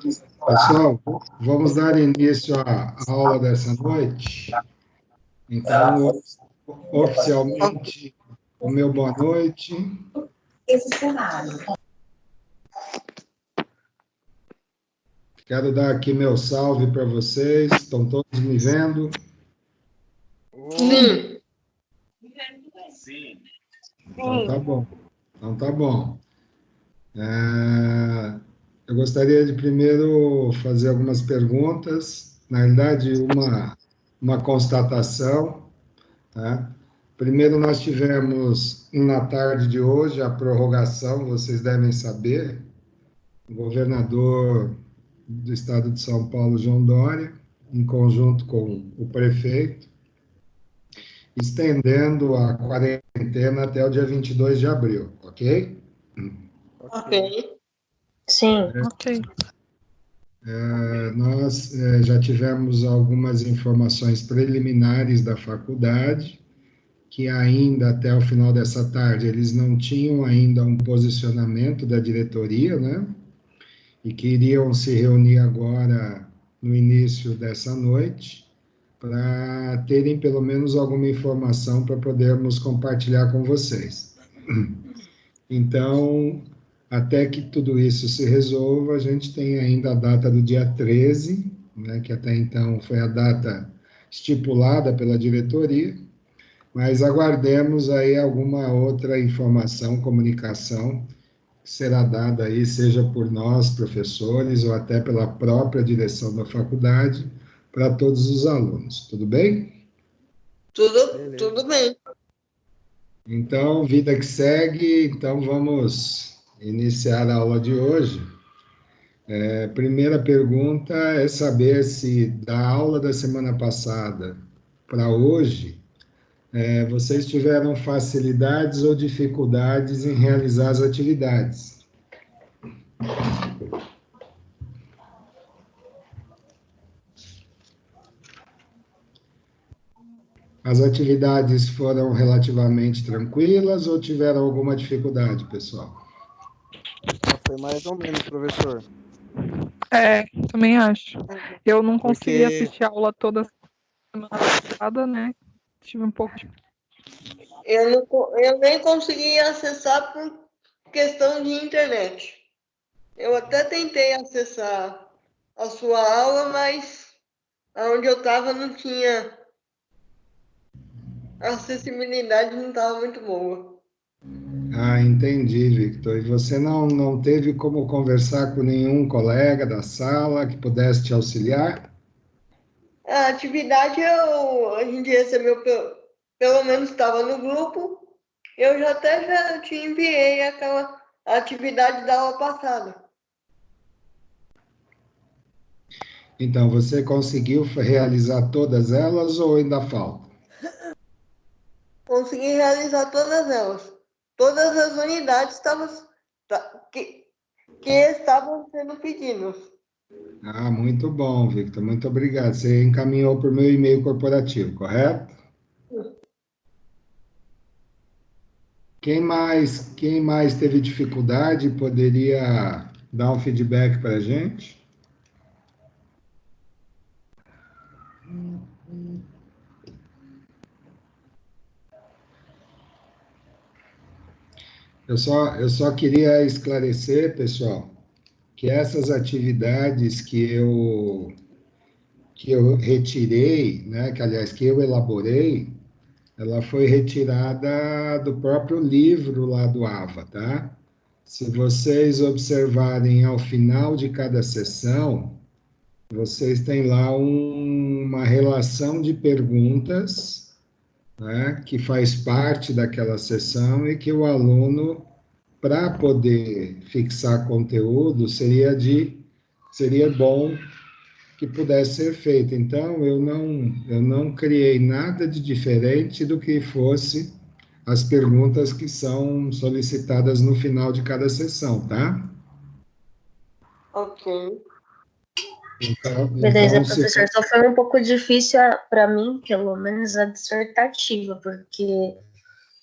Pessoal, vamos dar início à aula dessa noite. Então, oficialmente, o meu boa noite. Quero dar aqui meu salve para vocês. Estão todos me vendo? Sim. Então tá bom. Eu gostaria de primeiro fazer algumas perguntas, na realidade, uma constatação, tá? Primeiro, nós tivemos, na tarde de hoje, a prorrogação, vocês devem saber, o governador do estado de São Paulo, João Dória, em conjunto com o prefeito, estendendo a quarentena até o dia 22 de abril, ok? Ok. Sim, ok. Nós já tivemos algumas informações preliminares da faculdade, que ainda até o final dessa tarde eles não tinham ainda um posicionamento da diretoria, né? E que iriam se reunir agora no início dessa noite para terem pelo menos alguma informação para podermos compartilhar com vocês. Então, até que tudo isso se resolva, a gente tem ainda a data do dia 13, né, que até então foi a data estipulada pela diretoria, mas aguardemos aí alguma outra informação, comunicação, que será dada aí, seja por nós, professores, ou até pela própria direção da faculdade, para todos os alunos. Tudo bem? Tudo bem. Então, vida que segue, então vamos iniciar a aula de hoje. Primeira pergunta é saber se da aula da semana passada para hoje, vocês tiveram facilidades ou dificuldades em realizar as atividades. As atividades foram relativamente tranquilas ou tiveram alguma dificuldade, pessoal? Foi mais ou menos, professor. Também acho. Eu não consegui Porque- assistir a aula toda semana passada, né? Tive um pouco de... Eu nem consegui acessar por questão de internet. Eu até tentei acessar a sua aula, mas onde eu estava não tinha. A acessibilidade não estava muito boa. Ah, entendi, Victor. E você não teve como conversar com nenhum colega da sala que pudesse te auxiliar? A atividade a gente recebeu, pelo menos estava no grupo. Eu já te enviei aquela atividade da aula passada. Então, você conseguiu realizar todas elas ou ainda falta? Consegui realizar todas elas. Todas as unidades que estavam sendo pedidas. Ah, muito bom, Victor. Muito obrigado. Você encaminhou por meu e-mail corporativo, correto? Quem mais teve dificuldade poderia dar um feedback para a gente? Eu só queria esclarecer, pessoal, que essas atividades que eu retirei, né, que eu elaborei, ela foi retirada do próprio livro lá do AVA, tá? Se vocês observarem ao final de cada sessão, vocês têm lá uma relação de perguntas, né, que faz parte daquela sessão e que o aluno, para poder fixar conteúdo, seria bom que pudesse ser feito. Então, eu não criei nada de diferente do que fosse as perguntas que são solicitadas no final de cada sessão, tá? Ok. Beleza, Então, professor. Só foi um pouco difícil para mim, pelo menos, a dissertativa, porque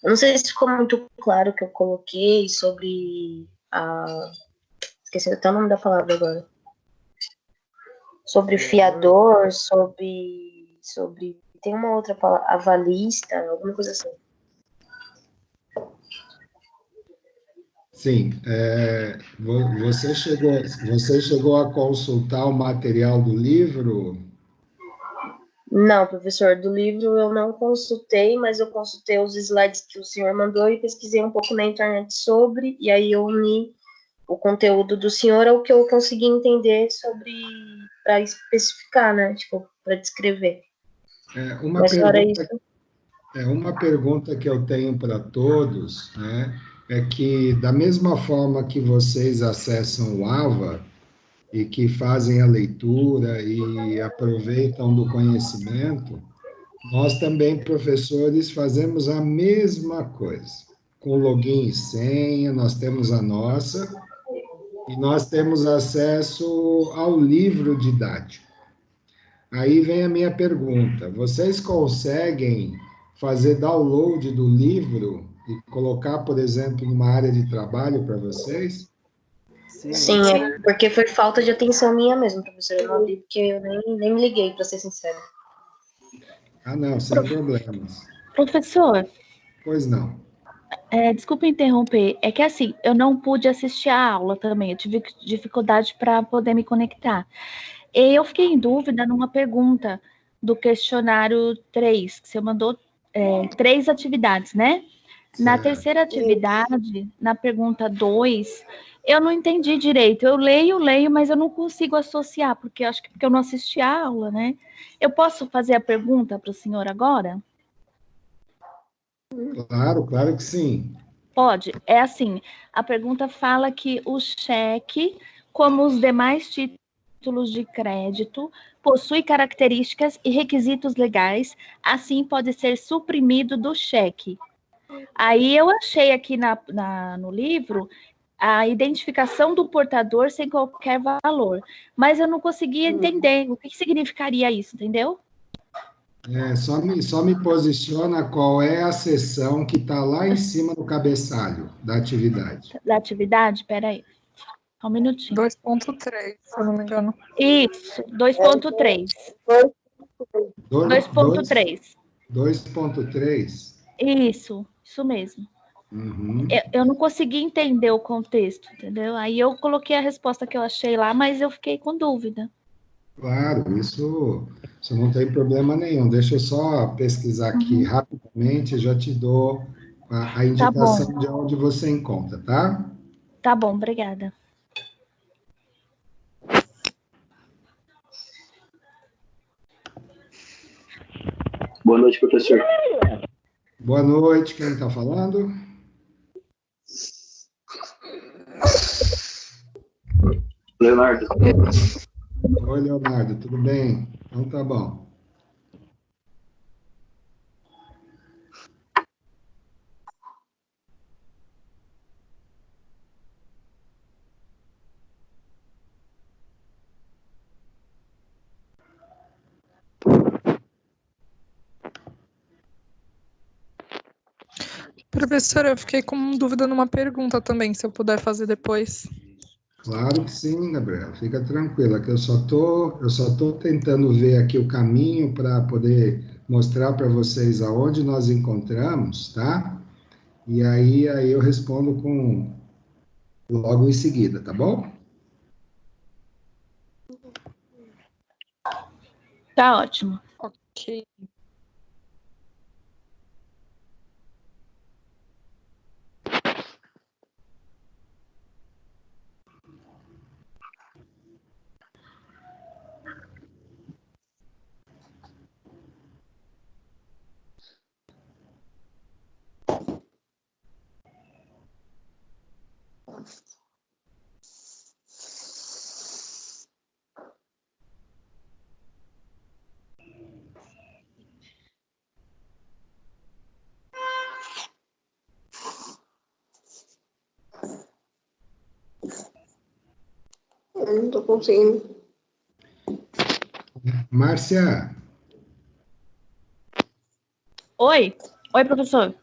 eu não sei se ficou muito claro o que eu coloquei sobre a... Esqueci até o nome da palavra agora. sobre fiador, sobre tem uma outra palavra, avalista, alguma coisa assim. Sim, você chegou a consultar o material do livro? Não, professor, do livro eu não consultei, mas eu consultei os slides que o senhor mandou e pesquisei um pouco na internet sobre, e aí eu uni o conteúdo do senhor ao que eu consegui entender sobre, para especificar, né, tipo, para descrever. Mas fora isso... Uma pergunta que eu tenho para todos, né, é que da mesma forma que vocês acessam o AVA e que fazem a leitura e aproveitam do conhecimento, nós também, professores, fazemos a mesma coisa. Com login e senha, nós temos a nossa, e nós temos acesso ao livro didático. Aí vem a minha pergunta: vocês conseguem fazer download do livro e colocar, por exemplo, numa área de trabalho para vocês? Sim, é porque foi falta de atenção minha mesmo, professor. Eu não abri porque eu nem me liguei, para ser sincero. Ah, não, sem problemas. Professor, Pois não. desculpa interromper, é que assim, eu não pude assistir a aula também, eu tive dificuldade para poder me conectar. E eu fiquei em dúvida numa pergunta do questionário 3, que você mandou 3 atividades, né? Na Certo. terceira atividade, na pergunta 2, eu não entendi direito. Eu leio, mas eu não consigo associar, porque eu acho que porque eu não assisti a aula, né? Eu posso fazer a pergunta para o senhor agora? Claro, claro que sim. Pode. É assim, a pergunta fala que o cheque, como os demais títulos de crédito, possui características e requisitos legais, assim pode ser suprimido do cheque. Aí eu achei aqui no livro a identificação do portador sem qualquer valor, mas eu não conseguia entender o que significaria isso, entendeu? Só me posiciona qual é a seção que está lá em cima do cabeçalho da atividade. Da atividade? Peraí, só um minutinho. 2.3, se eu não me engano. Isso, 2.3. 2.3. 2.3. Isso mesmo. Uhum. Eu não consegui entender o contexto, entendeu? Aí eu coloquei a resposta que eu achei lá, mas eu fiquei com dúvida. Claro, isso não tem problema nenhum. Deixa eu só pesquisar aqui rapidamente, já te dou a indicação de onde você encontra, tá? Tá bom, obrigada. Boa noite, professor. Boa noite, quem está falando? Leonardo. Oi, Leonardo, tudo bem? Então tá bom. Professora, eu fiquei com dúvida numa pergunta também, se eu puder fazer depois. Claro que sim, Gabriela, fica tranquila, que eu só tô tentando ver aqui o caminho para poder mostrar para vocês aonde nós encontramos, tá? E aí eu respondo logo em seguida, tá bom? Tá ótimo. Ok. Eu não tô conseguindo. Márcia, Oi, professor.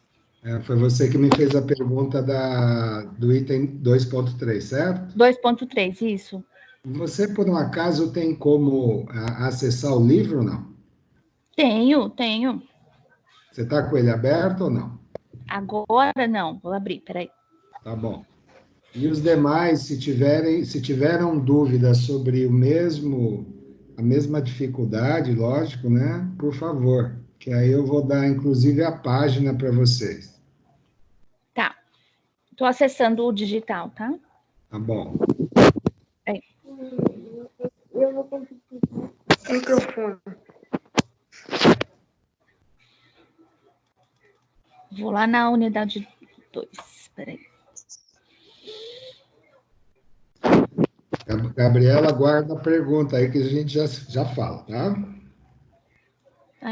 foi você que me fez a pergunta do item 2.3, certo? 2.3, isso. Você, por um acaso, tem como acessar o livro ou não? Tenho. Você está com ele aberto ou não? Agora não, vou abrir, peraí. Tá bom. E os demais, se tiveram dúvidas sobre a mesma dificuldade, lógico, né? Por favor, que aí eu vou dar, inclusive, a página para vocês. Tá. Tô acessando o digital, tá? Tá bom. Eu vou conseguir. Microfone. Vou lá na unidade 2, peraí. Gabriela, guarda a pergunta aí que a gente já fala, tá?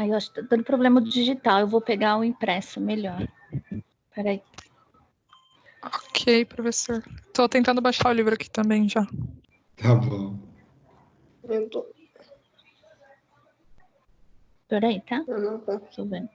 Eu acho que tá dando problema do digital, eu vou pegar o impresso melhor. Peraí. Ok, professor. Tô tentando baixar o livro aqui também já. Tá bom. Eu tô. Peraí, tá? Eu não tô. Tô vendo.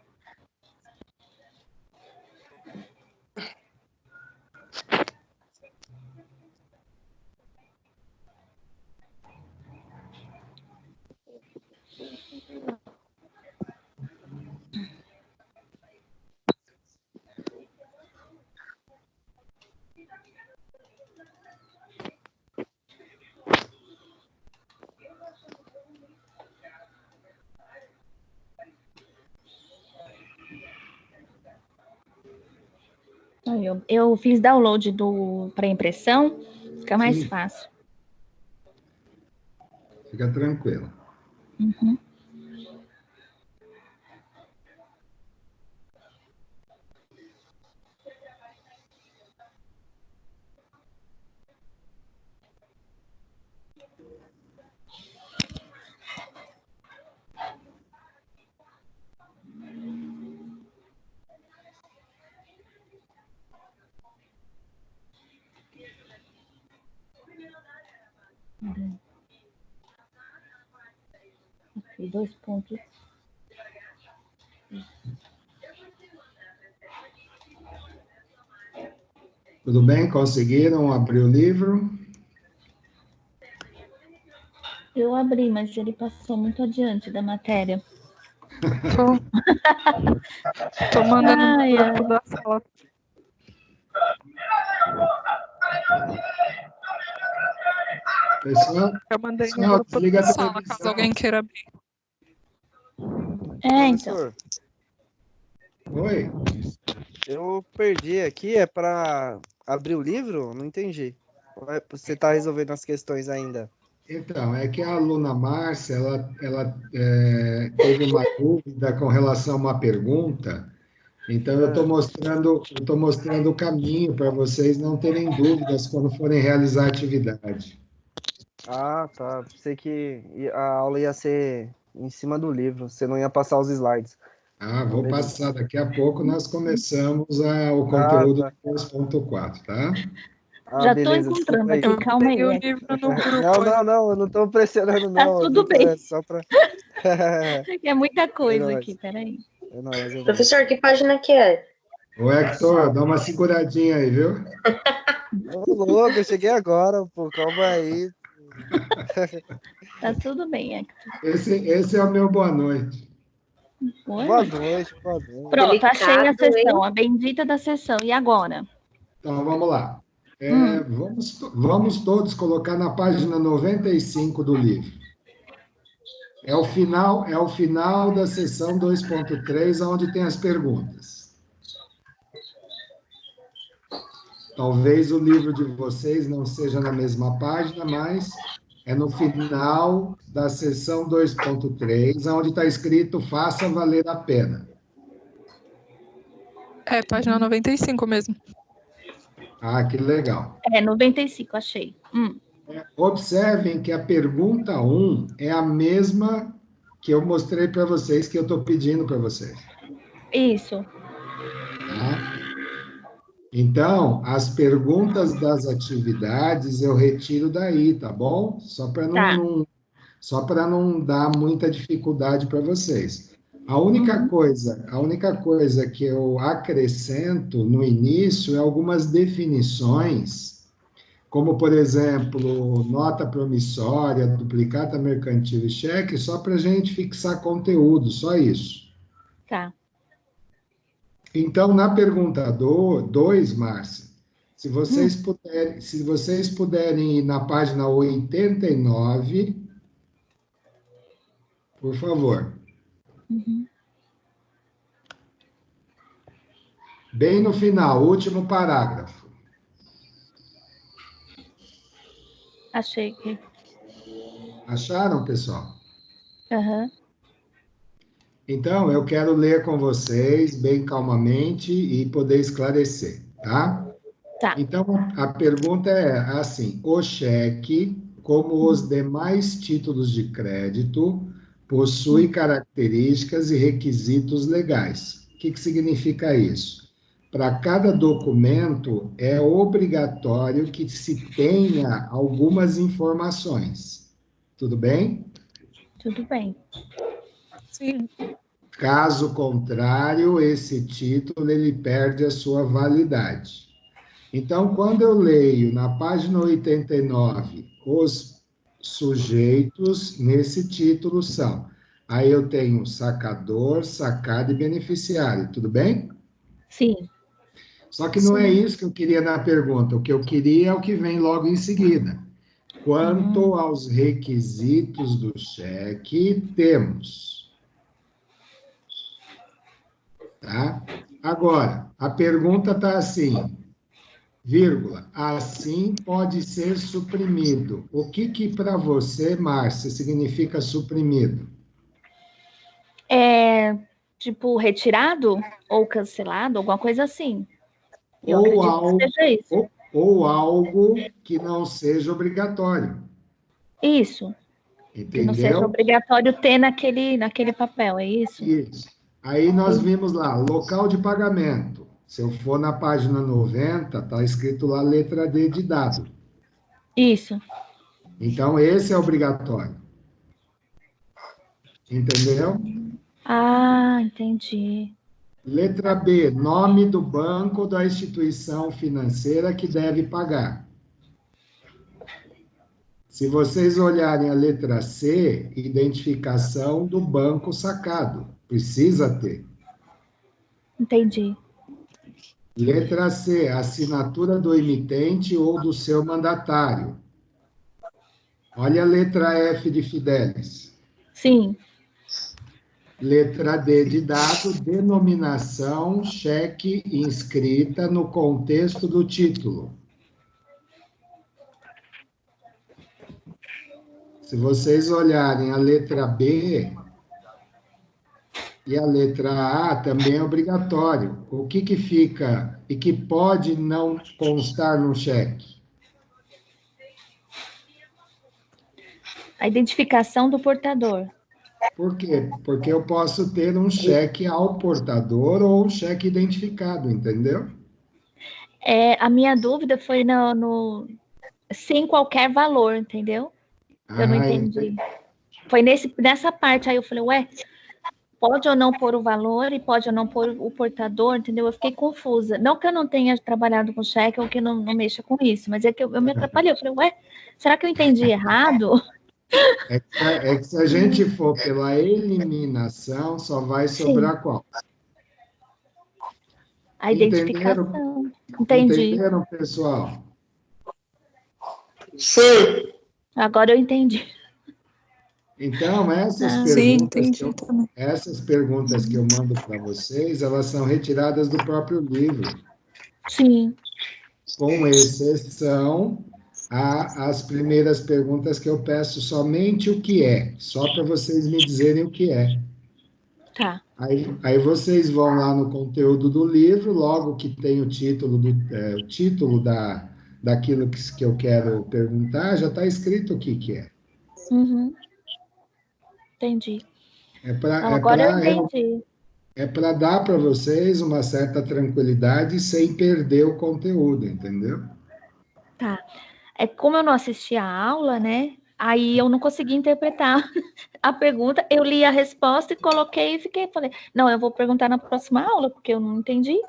Aí, eu fiz download para impressão, fica mais Sim. fácil. Fica tranquilo. Uhum. Aqui, 2 pontos. Tudo bem? Conseguiram abrir o livro? Eu abri, mas ele passou muito adiante da matéria. Tô mandando Ai, no grupo da sala. Pessoal, Eu mandei no pessoal, grupo desliga da a sala, caso televisão. alguém queira abrir. Então. Professor, Oi? eu perdi aqui, é para abrir o livro? Não entendi. Ou você tá resolvendo as questões ainda? Então, é que a aluna Márcia, ela teve uma dúvida com relação a uma pergunta, então eu estou mostrando o caminho para vocês não terem dúvidas quando forem realizar a atividade. Ah, tá. Pensei que a aula ia ser em cima do livro, você não ia passar os slides. Ah, Ah, vou beleza. passar daqui a pouco, nós começamos o Ah, conteúdo tá. 2.4, tá? Ah, Já tô beleza, desculpa encontrando aí. aqui, Eu calma mandei o aí. livro no grupo. Não, eu não tô pressionando, Tá não. tudo bem. É só pra. É muita É coisa aqui, nóis, peraí. é nóis, é nóis. Professor, que página que é? Ô, Hector, dá uma seguradinha aí, viu? Ô, louco, eu cheguei agora, pô, calma aí. Tá tudo bem, Hector. Esse é o meu boa noite. Boa noite, boa noite. Pronto, achei a Delicado, sessão, hein? a bendita da sessão. E agora? Então, vamos lá. Vamos todos colocar na página 95 do livro. É o final da sessão 2.3, onde tem as perguntas. Talvez o livro de vocês não seja na mesma página, mas é no final da sessão 2.3, onde está escrito Faça Valer a Pena. É, página 95 mesmo. Ah, que legal. 95, achei. Observem que a pergunta 1 é a mesma que eu mostrei para vocês, que eu estou pedindo para vocês. Isso. Tá? Então, as perguntas das atividades eu retiro daí, tá bom? Tá. Só para não dar muita dificuldade para vocês. A única coisa que eu acrescento no início é algumas definições como, por exemplo, nota promissória, duplicata mercantil e cheque, só para a gente fixar conteúdo, só isso. Tá. Então, na pergunta 2, Márcia, se vocês puderem ir na página 89, por favor. Bem no final, último parágrafo. Achei que. Acharam, pessoal? Aham. Então, eu quero ler com vocês, bem calmamente, e poder esclarecer, tá? Tá. Então, a pergunta é assim: o cheque, como os demais títulos de crédito, possui características e requisitos legais. O que significa isso? Para cada documento, é obrigatório que se tenha algumas informações. Tudo bem? Tudo bem. Sim. Caso contrário, esse título ele perde a sua validade. Então, quando eu leio na página 89, os sujeitos nesse título são, aí eu tenho sacador, sacado e beneficiário, tudo bem? Sim. Só que não é isso que eu queria na pergunta, o que eu queria é o que vem logo em seguida. Quanto aos requisitos do cheque, temos. Tá? Agora, a pergunta está assim, vírgula, assim pode ser suprimido. O que para você, Márcia, significa suprimido? É, tipo, retirado ou cancelado, alguma coisa assim. Eu Ou acredito algo, que seja isso. ou algo que não seja obrigatório. Isso. Que não seja Entendeu? obrigatório ter naquele papel, é isso? Isso. Aí nós vimos lá, local de pagamento. Se eu for na página 90, está escrito lá letra D de dado. Isso. Então, esse é obrigatório. Entendeu? Ah, entendi. Letra B, nome do banco ou da instituição financeira que deve pagar. Se vocês olharem a letra C, identificação do banco sacado. Precisa ter. Entendi. Letra C, assinatura do emitente ou do seu mandatário. Olha a letra F de Fidelis. Sim. Letra D de dado, denominação, cheque inscrita no contexto do título. Se vocês olharem a letra B e a letra A, também é obrigatório. O que fica e que pode não constar no cheque? A identificação do portador. Por quê? Porque eu posso ter um cheque ao portador ou um cheque identificado, entendeu? A minha dúvida foi sem qualquer valor, entendeu? Eu não entendi. Foi nessa parte, aí eu falei, ué, pode ou não pôr o valor e pode ou não pôr o portador, entendeu? Eu fiquei confusa. Não que eu não tenha trabalhado com cheque ou que não mexa com isso, mas é que eu me atrapalhei. Eu falei, ué, será que eu entendi errado? É que se a gente for pela eliminação, só vai sobrar qual? A identificação. Entendi. Entenderam, pessoal? Sim. Agora eu entendi. Então, essas perguntas que eu mando para vocês, elas são retiradas do próprio livro. Sim. Com exceção às primeiras perguntas que eu peço somente o que é, só para vocês me dizerem o que é. Tá. Aí vocês vão lá no conteúdo do livro, logo que tem o título daquilo que eu quero perguntar, já está escrito o que é. Uhum. Entendi. Agora eu entendi. É para dar para vocês uma certa tranquilidade sem perder o conteúdo, entendeu? Tá. Como eu não assisti a aula, né? Aí eu não consegui interpretar a pergunta. Eu li a resposta e coloquei e falei, não, eu vou perguntar na próxima aula, porque eu não entendi.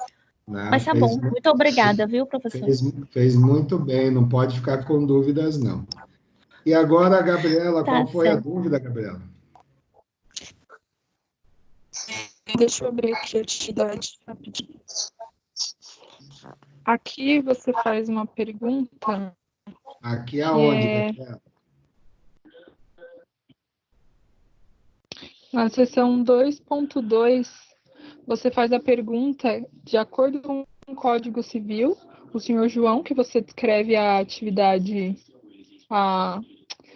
né? Mas tá bom. Muito obrigada, viu, professor? Fez muito bem, não pode ficar com dúvidas, não. E agora, Gabriela, Tá qual foi a certo. dúvida, Gabriela? Deixa eu abrir aqui a atividade rapidinho. Aqui você faz uma pergunta Aqui aonde, é Gabriela? na seção 2.2. Você faz a pergunta de acordo com o Código Civil, o senhor João, que você descreve a atividade,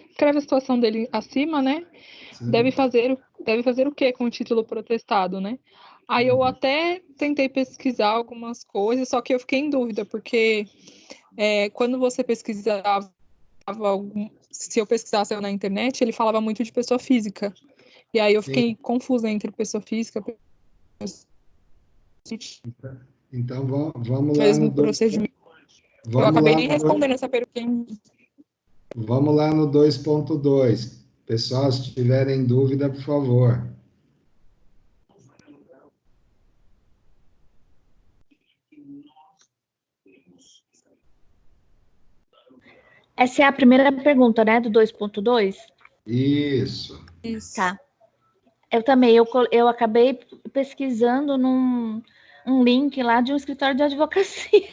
escreve a situação dele acima, né? Sim. Deve fazer o quê com o título protestado, né? Aí eu até tentei pesquisar algumas coisas, só que eu fiquei em dúvida, porque quando você pesquisava, se eu pesquisasse na internet, ele falava muito de pessoa física. E aí eu fiquei confusa entre pessoa física Então, vamos lá mesmo no procedimento. Eu vamos acabei lá nem no respondendo essa pergunta. vamos lá no 2.2. Pessoal, se tiverem dúvida, por favor. Essa é a primeira pergunta, né, do 2.2? Isso. Tá. Eu também, eu acabei pesquisando um link lá de um escritório de advocacia.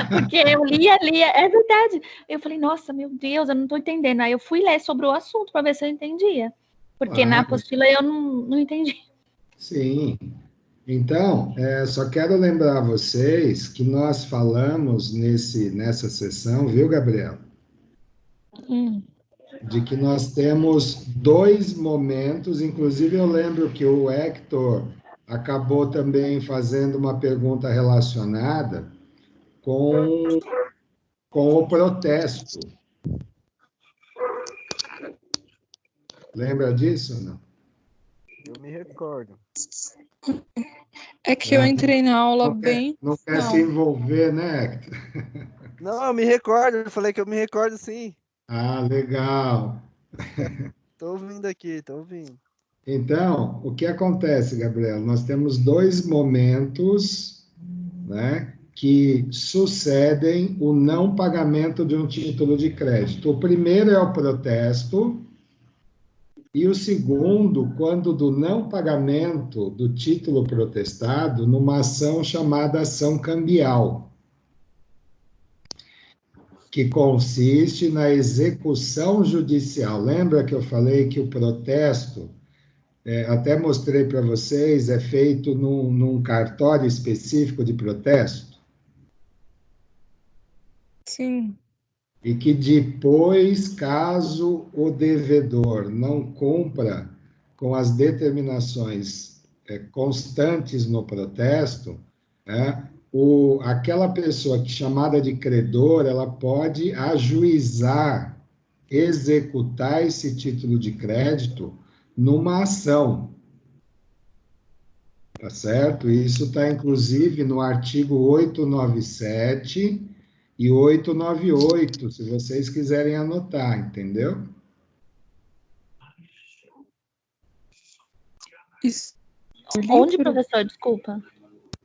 Porque eu lia, é verdade. Eu falei, nossa, meu Deus, eu não estou entendendo. Aí eu fui ler sobre o assunto para ver se eu entendia. Porque na Claro. apostila eu não entendi. Sim. Então, só quero lembrar vocês que nós falamos nessa sessão, viu, Gabriel? De que nós temos dois momentos, inclusive eu lembro que o Hector acabou também fazendo uma pergunta relacionada com o protesto. Lembra disso ou não? Eu me recordo. É que eu entrei na aula bem. Não quer se envolver, né, Hector? Não, eu me recordo. Eu falei que eu me recordo, sim. Ah, legal. Tô ouvindo aqui, tô ouvindo. Então, o que acontece, Gabriel? Nós temos dois momentos, né, que sucedem o não pagamento de um título de crédito. O primeiro é o protesto, e o segundo, quando do não pagamento do título protestado, numa ação chamada ação cambial, que consiste na execução judicial. Lembra que eu falei que o protesto, até mostrei para vocês, é feito num cartório específico de protesto? Sim. E que depois, caso o devedor não cumpra com as determinações constantes no protesto, aquela pessoa chamada de credor, ela pode ajuizar, executar esse título de crédito numa ação, tá certo? Isso está, inclusive, no artigo 897 e 898, se vocês quiserem anotar, entendeu? Isso. Onde, professor? Desculpa.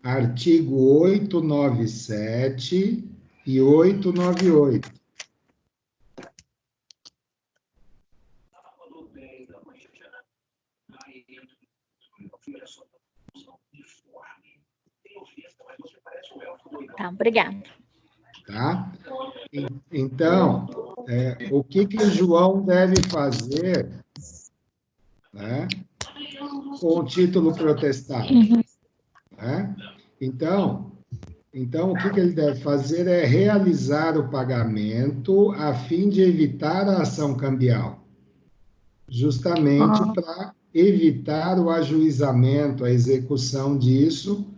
Artigo 897 e 898. Tá, obrigada. Tá? Então, o que o João deve fazer, né, com o título protestado? Né? Então, o que ele deve fazer é realizar o pagamento a fim de evitar a ação cambial, justamente para evitar o ajuizamento, a execução disso,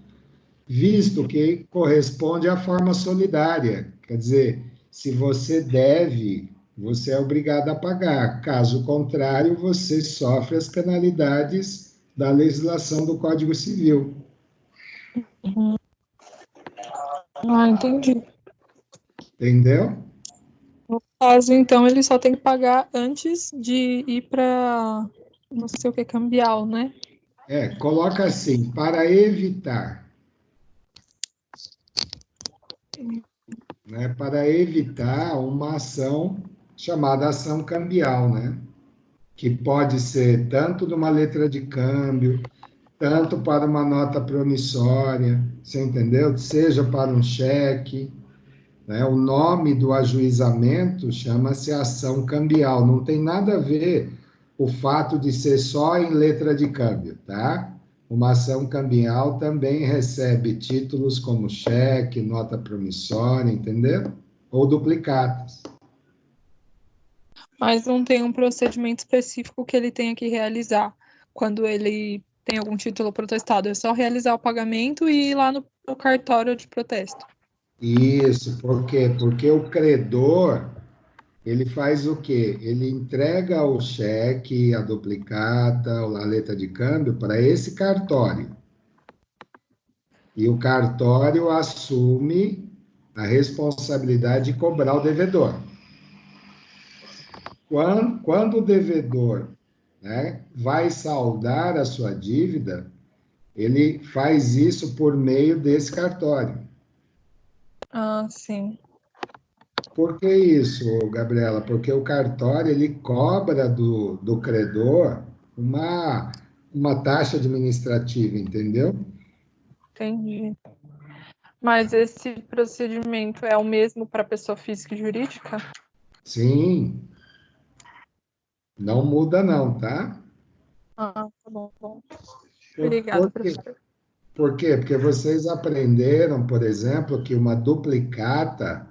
visto que corresponde à forma solidária. Quer dizer, se você deve, você é obrigado a pagar. Caso contrário, você sofre as penalidades da legislação do Código Civil. Entendi. Entendeu? No caso, então, ele só tem que pagar antes de ir para não sei o que, cambial, né? Coloca assim, para evitar. né, para evitar uma ação chamada ação cambial, né? Que pode ser tanto de uma letra de câmbio, tanto para uma nota promissória, você entendeu? Seja para um cheque, né? O nome do ajuizamento chama-se ação cambial, não tem nada a ver o fato de ser só em letra de câmbio, tá? Uma ação cambial também recebe títulos como cheque, nota promissória, entendeu? Ou duplicatas. Mas não tem um procedimento específico que ele tenha que realizar quando ele tem algum título protestado. É só realizar o pagamento e ir lá no cartório de protesto. Isso, por quê? Porque o credor, ele faz o quê? Ele entrega o cheque, a duplicata, a letra de câmbio para esse cartório. E o cartório assume a responsabilidade de cobrar o devedor. Quando o devedor, né, vai saldar a sua dívida, ele faz isso por meio desse cartório. Ah, sim. Por que isso, Gabriela? Porque o cartório ele cobra do credor uma taxa administrativa, entendeu? Entendi. Mas esse procedimento é o mesmo para pessoa física e jurídica? Sim, não muda não, tá? Ah, tá bom. Por Obrigada, quê? professor. Por quê? Porque vocês aprenderam, por exemplo, que uma duplicata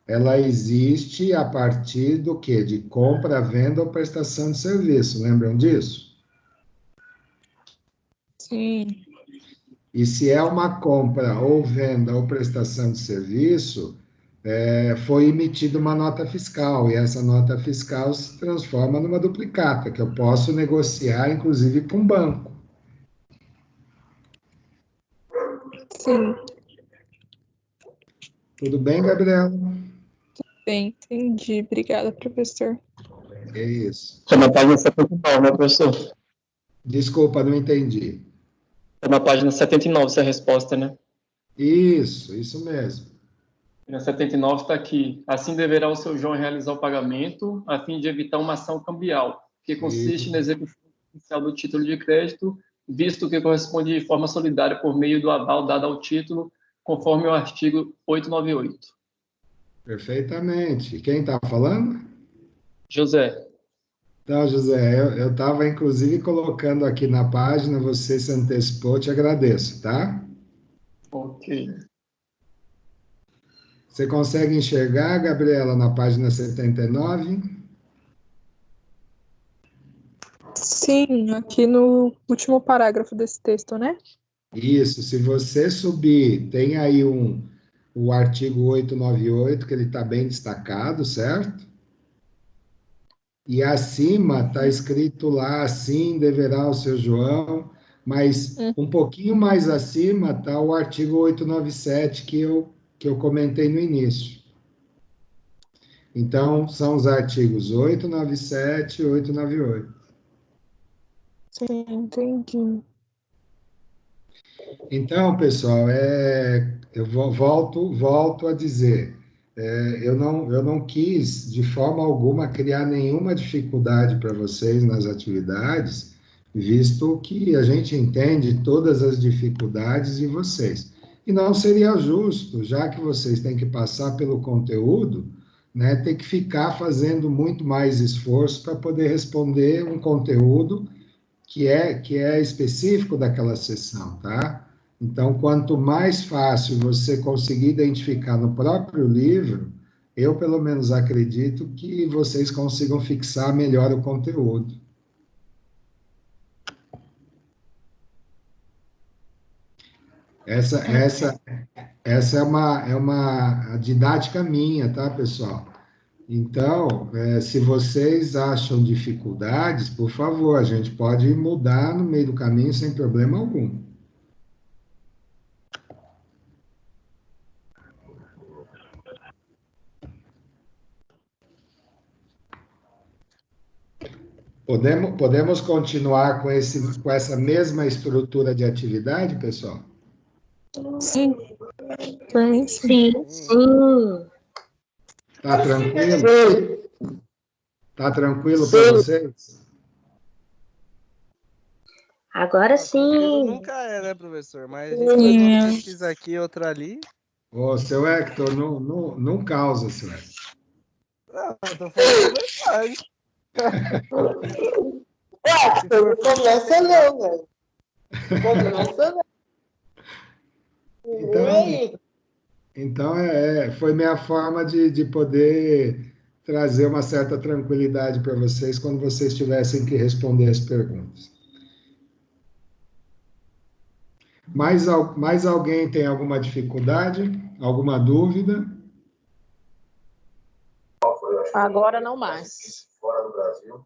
ela existe a partir do quê? De compra, venda ou prestação de serviço. Lembram disso? Sim. E se é uma compra ou venda ou prestação de serviço, foi emitida uma nota fiscal, e essa nota fiscal se transforma numa duplicata, que eu posso negociar, inclusive, com o banco. Sim, Tudo bem, Gabriela? bem, entendi. Obrigada, professor. É isso. Tá na página 79, né, professor? Desculpa, não entendi. Tá na página 79 essa resposta, né? Isso mesmo. Na 79 está aqui. Assim deverá o seu João realizar o pagamento, a fim de evitar uma ação cambial, que consiste na execução inicial do título de crédito, visto que corresponde de forma solidária por meio do aval dado ao título, conforme o artigo 898. Perfeitamente. Quem está falando? José. Então, José, eu estava, inclusive, colocando aqui na página, você se antecipou, te agradeço, tá? Ok. Você consegue enxergar, Gabriela, na página 79? Sim, aqui no último parágrafo desse texto, né? Isso, se você subir, tem aí o artigo 898, que ele está bem destacado, certo? E acima está escrito lá, assim deverá o seu João, mas um pouquinho mais acima está o artigo 897 que eu comentei no início. Então, são os artigos 897 e 898. Sim, entendi. Então, pessoal, eu volto a dizer, eu não quis, de forma alguma, criar nenhuma dificuldade para vocês nas atividades, visto que a gente entende todas as dificuldades de vocês. E não seria justo, já que vocês têm que passar pelo conteúdo, né, ter que ficar fazendo muito mais esforço para poder responder um conteúdo que é específico daquela sessão, tá? Então, quanto mais fácil você conseguir identificar no próprio livro, eu, pelo menos, acredito que vocês consigam fixar melhor o conteúdo. Essa é uma didática minha, tá, pessoal? Então, se vocês acham dificuldades, por favor, a gente pode mudar no meio do caminho sem problema algum. Podemos continuar com essa mesma estrutura de atividade, pessoal? Sim. Por mim, sim. Sim. Tá tranquilo? Sim. Tá tranquilo para vocês? Agora Tranquilo sim. nunca é, né, professor? Mas a gente faz uma pesquisa aqui, outra ali. Ô, seu Hector, não causa, seu Hector. Não, eu tô falando a verdade. Não começa não, velho. Começa não. Então foi minha forma de poder trazer uma certa tranquilidade para vocês quando vocês tivessem que responder as perguntas. Mais alguém tem alguma dificuldade? Alguma dúvida? Agora não mais. Fora do Brasil.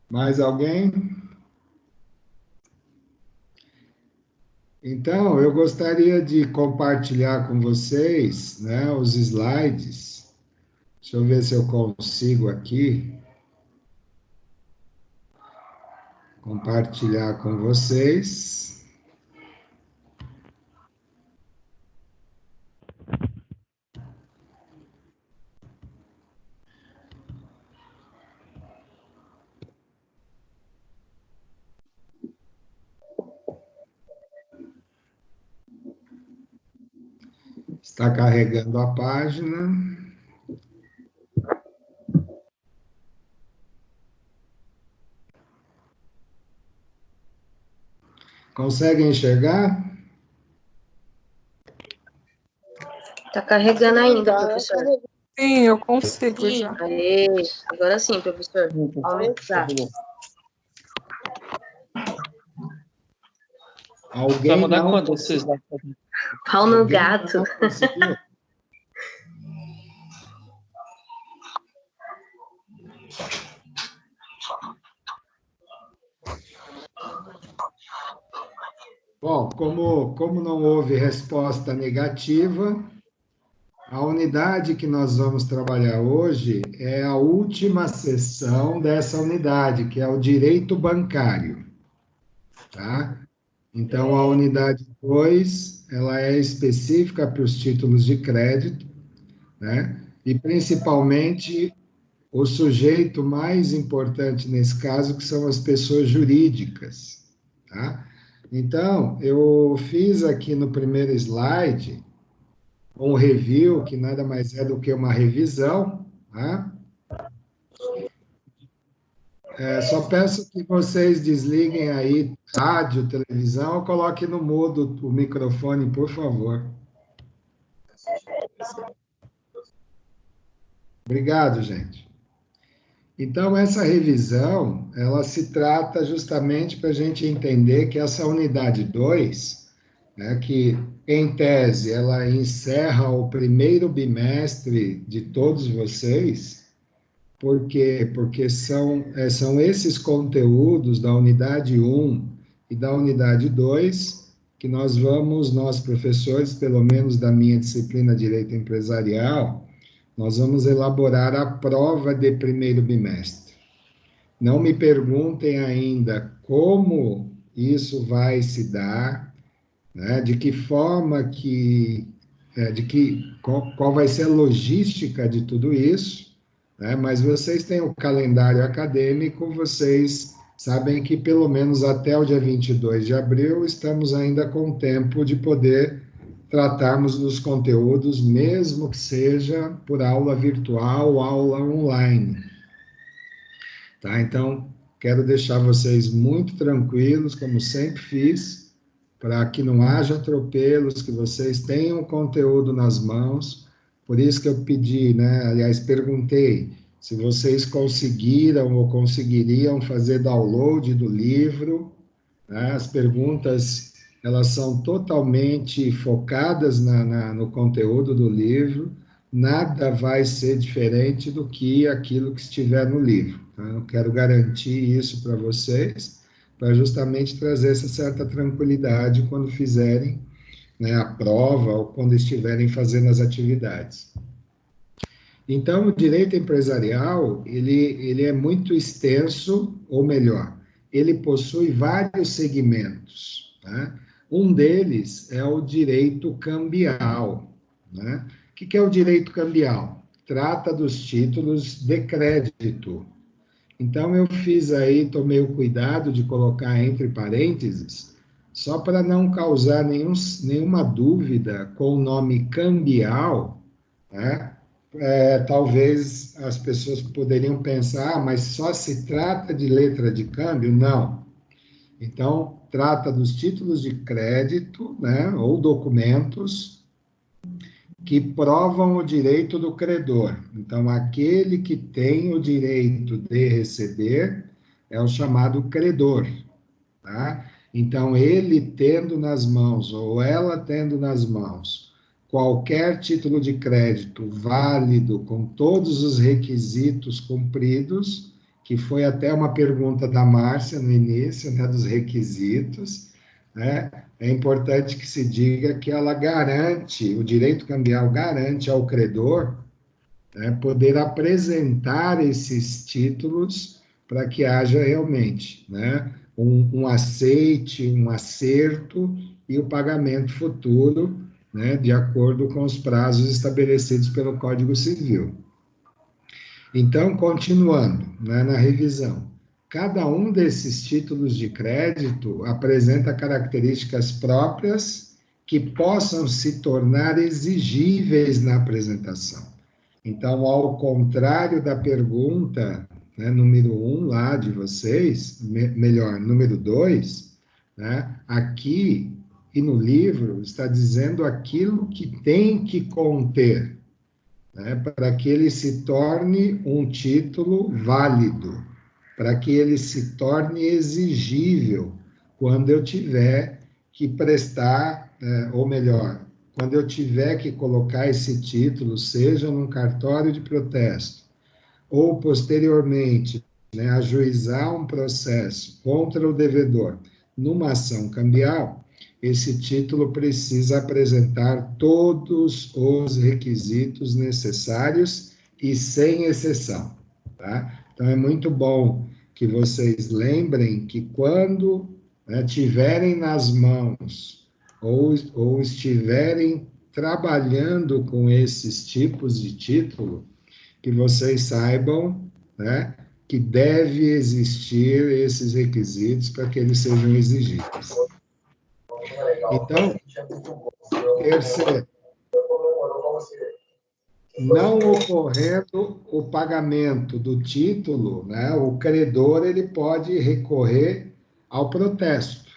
Mais alguém? Então, eu gostaria de compartilhar com vocês, né, os slides. Deixa eu ver se eu consigo aqui compartilhar com vocês. Está carregando a página. Conseguem enxergar? Tá carregando ainda, professor. Sim, eu consigo já. Aê, agora sim, professor. Aumentar. Alguém Vamos dar não quanto vocês vão fazer? Pau no gato. conseguiu? Bom, como não houve resposta negativa, a unidade que nós vamos trabalhar hoje é a última sessão dessa unidade, que é o direito bancário, tá? Então, a unidade 2, ela é específica para os títulos de crédito, né? E principalmente o sujeito mais importante nesse caso, que são as pessoas jurídicas, tá? Então, eu fiz aqui no primeiro slide um review, que nada mais é do que uma revisão, tá? Só peço que vocês desliguem aí rádio, televisão, ou coloquem no mudo o microfone, por favor. Obrigado, gente. Então, essa revisão, ela se trata justamente para a gente entender que essa unidade 2, né, que, em tese, ela encerra o primeiro bimestre de todos vocês. Por quê? Porque são esses conteúdos da unidade 1 e da unidade 2 que nós professores, pelo menos da minha disciplina Direito Empresarial, nós vamos elaborar a prova de primeiro bimestre. Não me perguntem ainda como isso vai se dar, né? De que forma qual vai ser a logística de tudo isso, né? Mas vocês têm o calendário acadêmico, vocês sabem que pelo menos até o dia 22 de abril estamos ainda com tempo de poder tratarmos dos conteúdos, mesmo que seja por aula virtual ou aula online. Tá? Então, quero deixar vocês muito tranquilos, como sempre fiz, para que não haja atropelos, que vocês tenham o conteúdo nas mãos. Por isso que eu pedi, né? Aliás, perguntei se vocês conseguiram ou conseguiriam fazer download do livro, né? As perguntas, elas são totalmente focadas no conteúdo do livro, nada vai ser diferente do que aquilo que estiver no livro. Tá? Eu quero garantir isso para vocês, para justamente trazer essa certa tranquilidade quando fizerem, né, a prova ou quando estiverem fazendo as atividades. Então, o direito empresarial, ele é muito extenso, ou melhor, ele possui vários segmentos, tá? Um deles é o direito cambial, né? O que é o direito cambial? Trata dos títulos de crédito. Então, eu fiz aí, tomei o cuidado de colocar entre parênteses, só para não causar nenhuma dúvida com o nome cambial, né? Talvez as pessoas poderiam pensar, mas só se trata de letra de câmbio? Não. Então, trata dos títulos de crédito, né, ou documentos que provam o direito do credor. Então, aquele que tem o direito de receber é o chamado credor, tá? Então, ele tendo nas mãos, ou ela tendo nas mãos, qualquer título de crédito válido, com todos os requisitos cumpridos, que foi até uma pergunta da Márcia no início, né, dos requisitos, né? É importante que se diga que ela garante, o direito cambial garante ao credor, né, poder apresentar esses títulos para que haja realmente, né, um aceite, um acerto e o pagamento futuro, né, de acordo com os prazos estabelecidos pelo Código Civil. Então, continuando, né, na revisão, cada um desses títulos de crédito apresenta características próprias que possam se tornar exigíveis na apresentação. Então, ao contrário da pergunta, né, número 1 lá de vocês, melhor, número 2, né, aqui e no livro está dizendo aquilo que tem que conter, né, para que ele se torne um título válido, para que ele se torne exigível quando eu tiver que prestar, ou melhor, quando eu tiver que colocar esse título, seja num cartório de protesto, ou posteriormente, né, ajuizar um processo contra o devedor numa ação cambial, esse título precisa apresentar todos os requisitos necessários e sem exceção, tá? Então, é muito bom que vocês lembrem que quando, né, tiverem nas mãos ou estiverem trabalhando com esses tipos de título, que vocês saibam, né, que deve existir esses requisitos para que eles sejam exigíveis. Então, terceiro, não ocorrendo o pagamento do título, né, o credor ele pode recorrer ao protesto,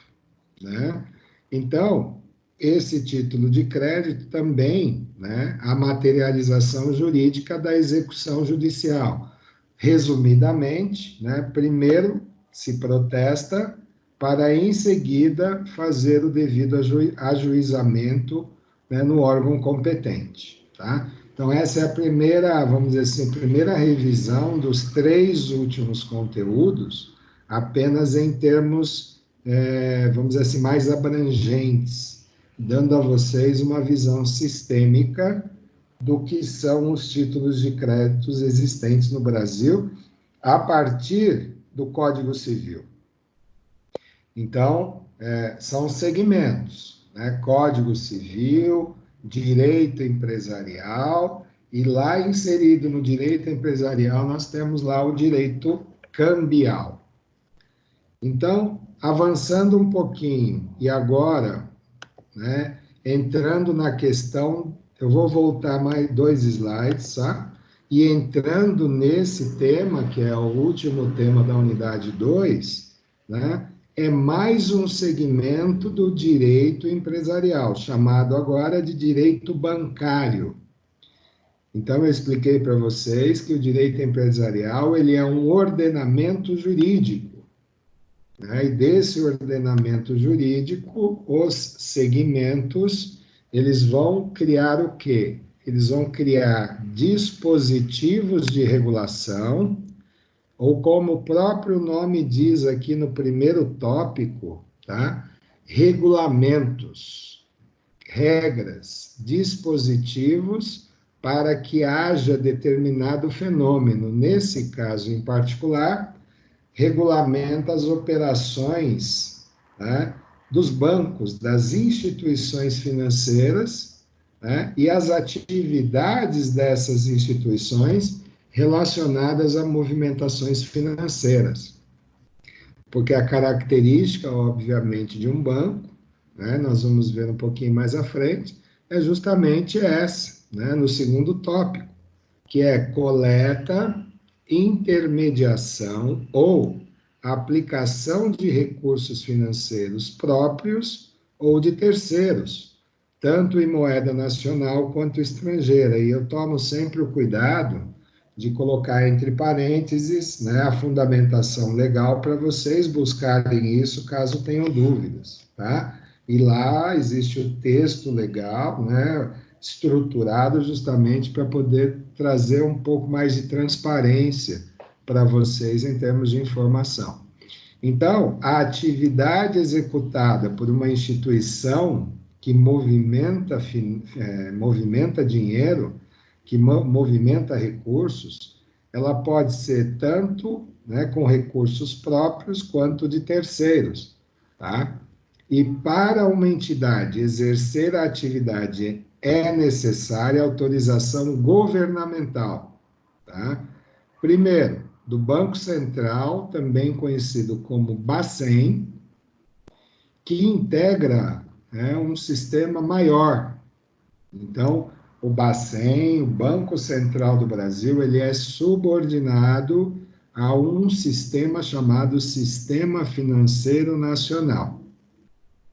né? Então, esse título de crédito também, né, a materialização jurídica da execução judicial. Resumidamente, né, primeiro se protesta para, em seguida, fazer o devido ajuizamento, né, no órgão competente, tá? Então, essa é a primeira, vamos dizer assim, a primeira revisão dos 3 últimos conteúdos, apenas em termos, vamos dizer assim, mais abrangentes, dando a vocês uma visão sistêmica do que são os títulos de créditos existentes no Brasil, a partir do Código Civil. Então, são segmentos, né? Código Civil, direito empresarial, e lá inserido no direito empresarial nós temos lá o direito cambial. Então, avançando um pouquinho, e agora, né, entrando na questão, eu vou voltar mais 2 slides, tá? E entrando nesse tema, que é o último tema da unidade 2, né, é mais um segmento do direito empresarial, chamado agora de direito bancário. Então, eu expliquei para vocês que o direito empresarial ele é um ordenamento jurídico, né? E desse ordenamento jurídico, os segmentos, eles vão criar o quê? Eles vão criar dispositivos de regulação, ou como o próprio nome diz aqui no primeiro tópico, tá? Regulamentos, regras, dispositivos para que haja determinado fenômeno. Nesse caso em particular, regulamenta as operações, tá, dos bancos, das instituições financeiras, né, e as atividades dessas instituições relacionadas a movimentações financeiras. Porque a característica, obviamente, de um banco, né, nós vamos ver um pouquinho mais à frente, é justamente essa, né, no segundo tópico, que é coleta, intermediação ou aplicação de recursos financeiros próprios ou de terceiros, tanto em moeda nacional quanto estrangeira. E eu tomo sempre o cuidado de colocar entre parênteses, né, a fundamentação legal para vocês buscarem isso caso tenham dúvidas, tá? E lá existe o texto legal, né, estruturado justamente para poder trazer um pouco mais de transparência para vocês em termos de informação. Então, a atividade executada por uma instituição que movimenta dinheiro, que movimenta recursos, ela pode ser tanto, né, com recursos próprios quanto de terceiros, tá? E para uma entidade exercer a atividade é necessária autorização governamental, tá? Primeiro, do Banco Central, também conhecido como Bacen, que integra, né, um sistema maior. Então, o Bacen, o Banco Central do Brasil, ele é subordinado a um sistema chamado Sistema Financeiro Nacional.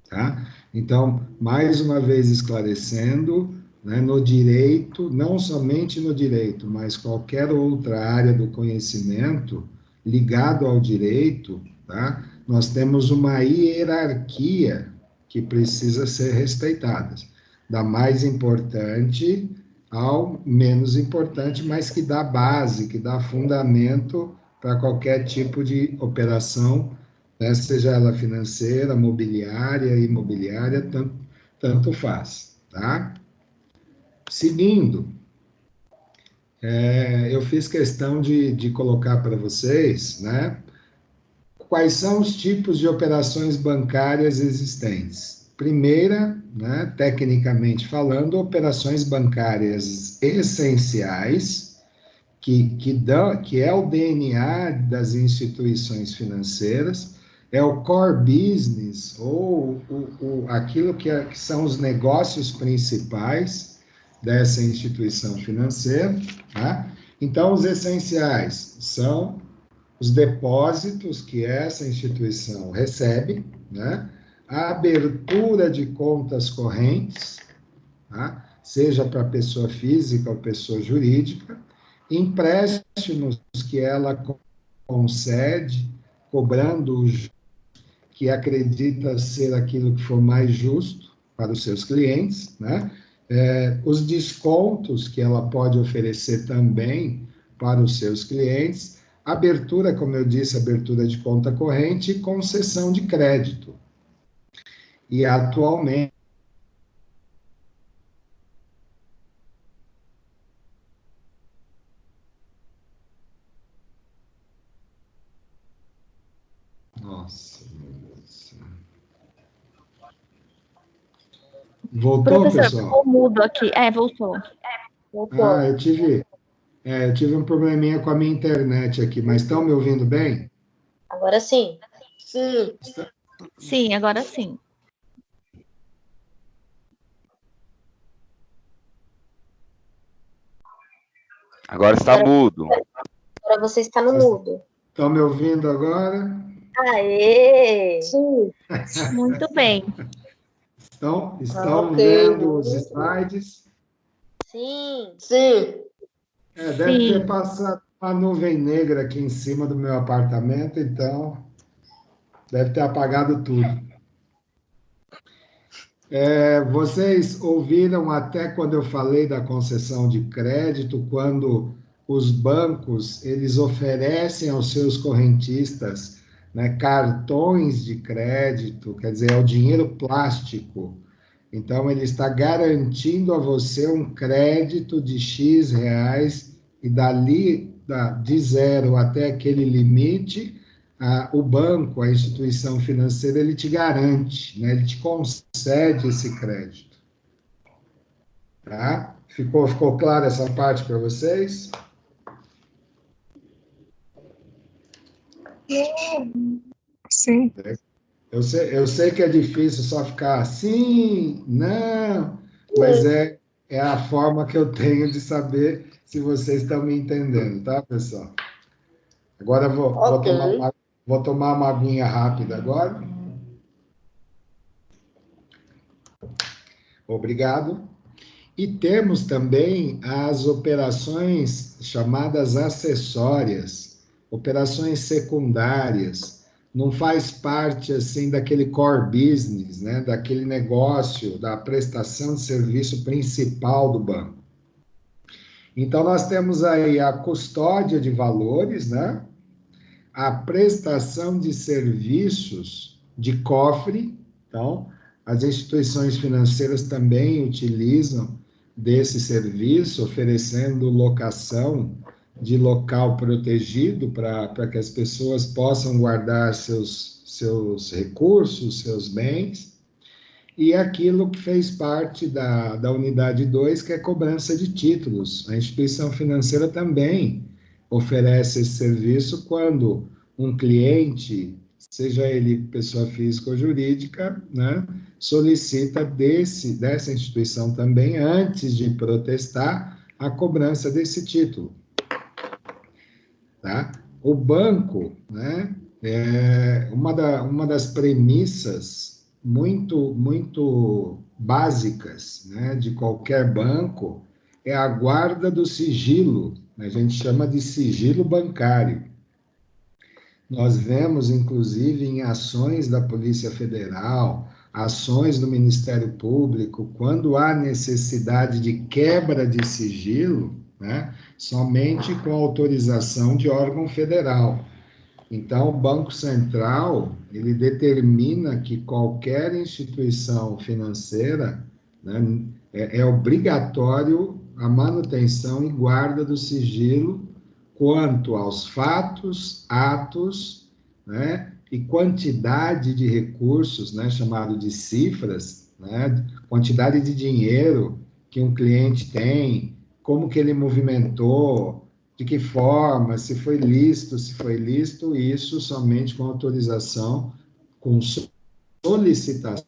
Tá? Então, mais uma vez esclarecendo, né, no direito, não somente no direito, mas qualquer outra área do conhecimento ligado ao direito, tá? Nós temos uma hierarquia que precisa ser respeitada, da mais importante ao menos importante, mas que dá base, que dá fundamento para qualquer tipo de operação, né, seja ela financeira, mobiliária, imobiliária, tanto faz, tá? Seguindo, eu fiz questão de colocar para vocês, né, quais são os tipos de operações bancárias existentes. Primeira, né, tecnicamente falando, operações bancárias essenciais, que é o DNA das instituições financeiras, é o core business, ou aquilo que são os negócios principais dessa instituição financeira, tá? Então, os essenciais são os depósitos que essa instituição recebe, né? A abertura de contas correntes, tá? Seja para pessoa física ou pessoa jurídica, empréstimos que ela concede, cobrando o que acredita ser aquilo que for mais justo para os seus clientes, né? Os descontos que ela pode oferecer também para os seus clientes, abertura, como eu disse, abertura de conta corrente e concessão de crédito. E atualmente, nossa, meu Deus do céu. Voltou, Professor, pessoal? ficou mudo aqui. Voltou. Ah, eu tive um probleminha com a minha internet aqui, mas estão me ouvindo bem? Agora sim. Sim. Sim, agora sim. Agora está mudo. Agora você está no mudo. Estão me ouvindo agora? Aê! Sim. Muito bem. Estão Ok. vendo os slides? Sim. Sim. Deve Sim. ter passado uma nuvem negra aqui em cima do meu apartamento, então deve ter apagado tudo. Vocês ouviram até quando eu falei da concessão de crédito, quando os bancos eles oferecem aos seus correntistas, né, cartões de crédito, quer dizer, é o dinheiro plástico. Então, ele está garantindo a você um crédito de X reais e dali, de zero até aquele limite, o banco, a instituição financeira, ele te garante, né? Ele te concede esse crédito. Tá? Ficou clara essa parte para vocês? Sim. Eu sei que é difícil só ficar assim, não, mas é a forma que eu tenho de saber se vocês estão me entendendo, tá, pessoal? Agora eu vou tomar uma aguinha rápida agora. Obrigado. E temos também as operações chamadas acessórias, operações secundárias. Não faz parte assim daquele core business, né? Daquele negócio, da prestação de serviço principal do banco. Então nós temos aí a custódia de valores, né? A prestação de serviços de cofre. Então, as instituições financeiras também utilizam desse serviço, oferecendo locação de local protegido para que as pessoas possam guardar seus recursos, seus bens, e aquilo que fez parte da unidade 2, que é cobrança de títulos. A instituição financeira também oferece esse serviço quando um cliente, seja ele pessoa física ou jurídica, né, solicita dessa instituição também, antes de protestar, a cobrança desse título. Tá? O banco, né, uma das premissas muito básicas, né, de qualquer banco é a guarda do sigilo, a gente chama de sigilo bancário. Nós vemos, inclusive, em ações da Polícia Federal, ações do Ministério Público, quando há necessidade de quebra de sigilo, né, somente com autorização de órgão federal. Então, o Banco Central, ele determina que qualquer instituição financeira, né, é obrigatório a manutenção e guarda do sigilo quanto aos fatos, atos, né, e quantidade de recursos, né, chamado de cifras, né, quantidade de dinheiro que um cliente tem, como que ele movimentou, de que forma, se foi lícito, isso somente com autorização, com solicitação,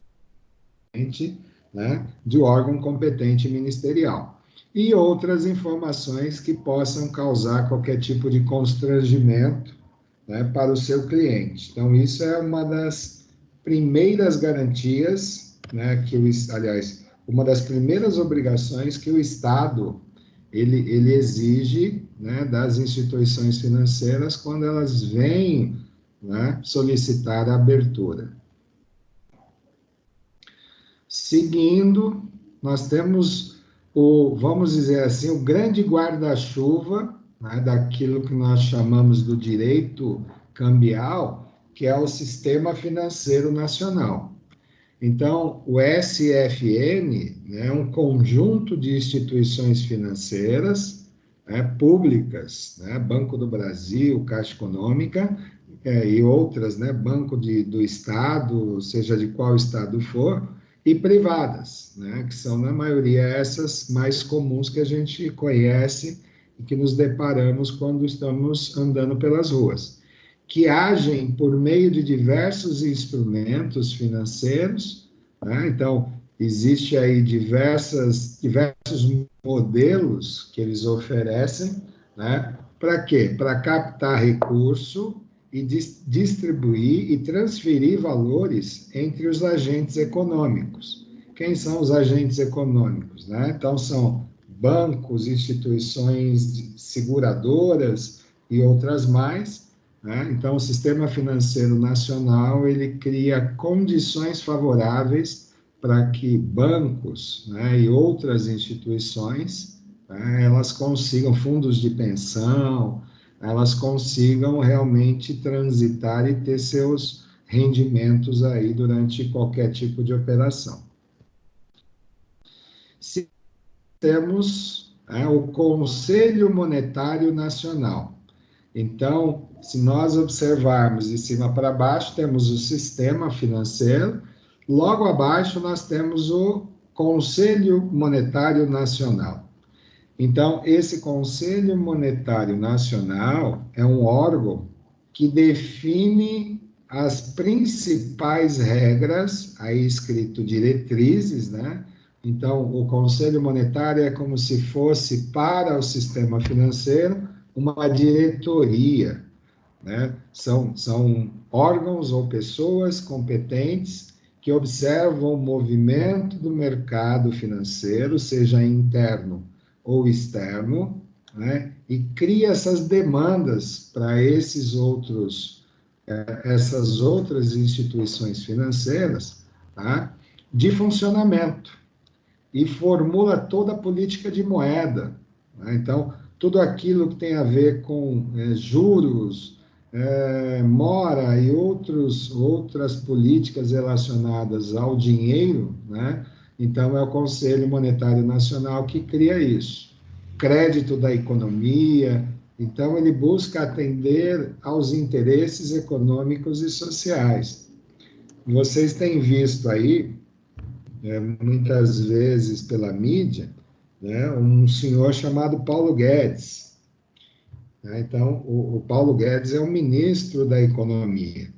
né, de órgão competente ministerial. E outras informações que possam causar qualquer tipo de constrangimento, né, para o seu cliente. Então, isso é uma das primeiras garantias, né, aliás, uma das primeiras obrigações que o Estado ele exige, né, das instituições financeiras quando elas vêm, né, solicitar a abertura. Seguindo, nós temos vamos dizer assim, o grande guarda-chuva, né, daquilo que nós chamamos do direito cambial, que é o Sistema Financeiro Nacional. Então, o SFN, né, é um conjunto de instituições financeiras, né, públicas, né, Banco do Brasil, Caixa Econômica, e outras, né, Banco do Estado, seja de qual estado for, e privadas, né, que são, na maioria, essas mais comuns que a gente conhece e que nos deparamos quando estamos andando pelas ruas, que agem por meio de diversos instrumentos financeiros, né? Então, existe aí diversos modelos que eles oferecem, né? Para quê? Para captar recurso e distribuir e transferir valores entre os agentes econômicos. Quem são os agentes econômicos, né? Então, são bancos, instituições seguradoras e outras mais, né? Então, o Sistema Financeiro Nacional, ele cria condições favoráveis para que bancos, né, e outras instituições, né, elas consigam, fundos de pensão, elas consigam realmente transitar e ter seus rendimentos aí durante qualquer tipo de operação. Se temos, né, o Conselho Monetário Nacional. Então, se nós observarmos de cima para baixo, temos o sistema financeiro, logo abaixo nós temos o Conselho Monetário Nacional. Então, esse Conselho Monetário Nacional é um órgão que define as principais regras, aí escrito diretrizes, né? Então, o Conselho Monetário é como se fosse para o sistema financeiro uma diretoria, né? São órgãos ou pessoas competentes que observam o movimento do mercado financeiro, seja interno ou externo, né? E cria essas demandas para essas outras instituições financeiras, tá? De funcionamento, e formula toda a política de moeda, né? Então, tudo aquilo que tem a ver com juros, mora e outras políticas relacionadas ao dinheiro, né? Então, é o Conselho Monetário Nacional que cria isso. Crédito da economia. Então, ele busca atender aos interesses econômicos e sociais. Vocês têm visto aí, muitas vezes pela mídia, né, um senhor chamado Paulo Guedes. Né? Então, o Paulo Guedes é o ministro da Economia.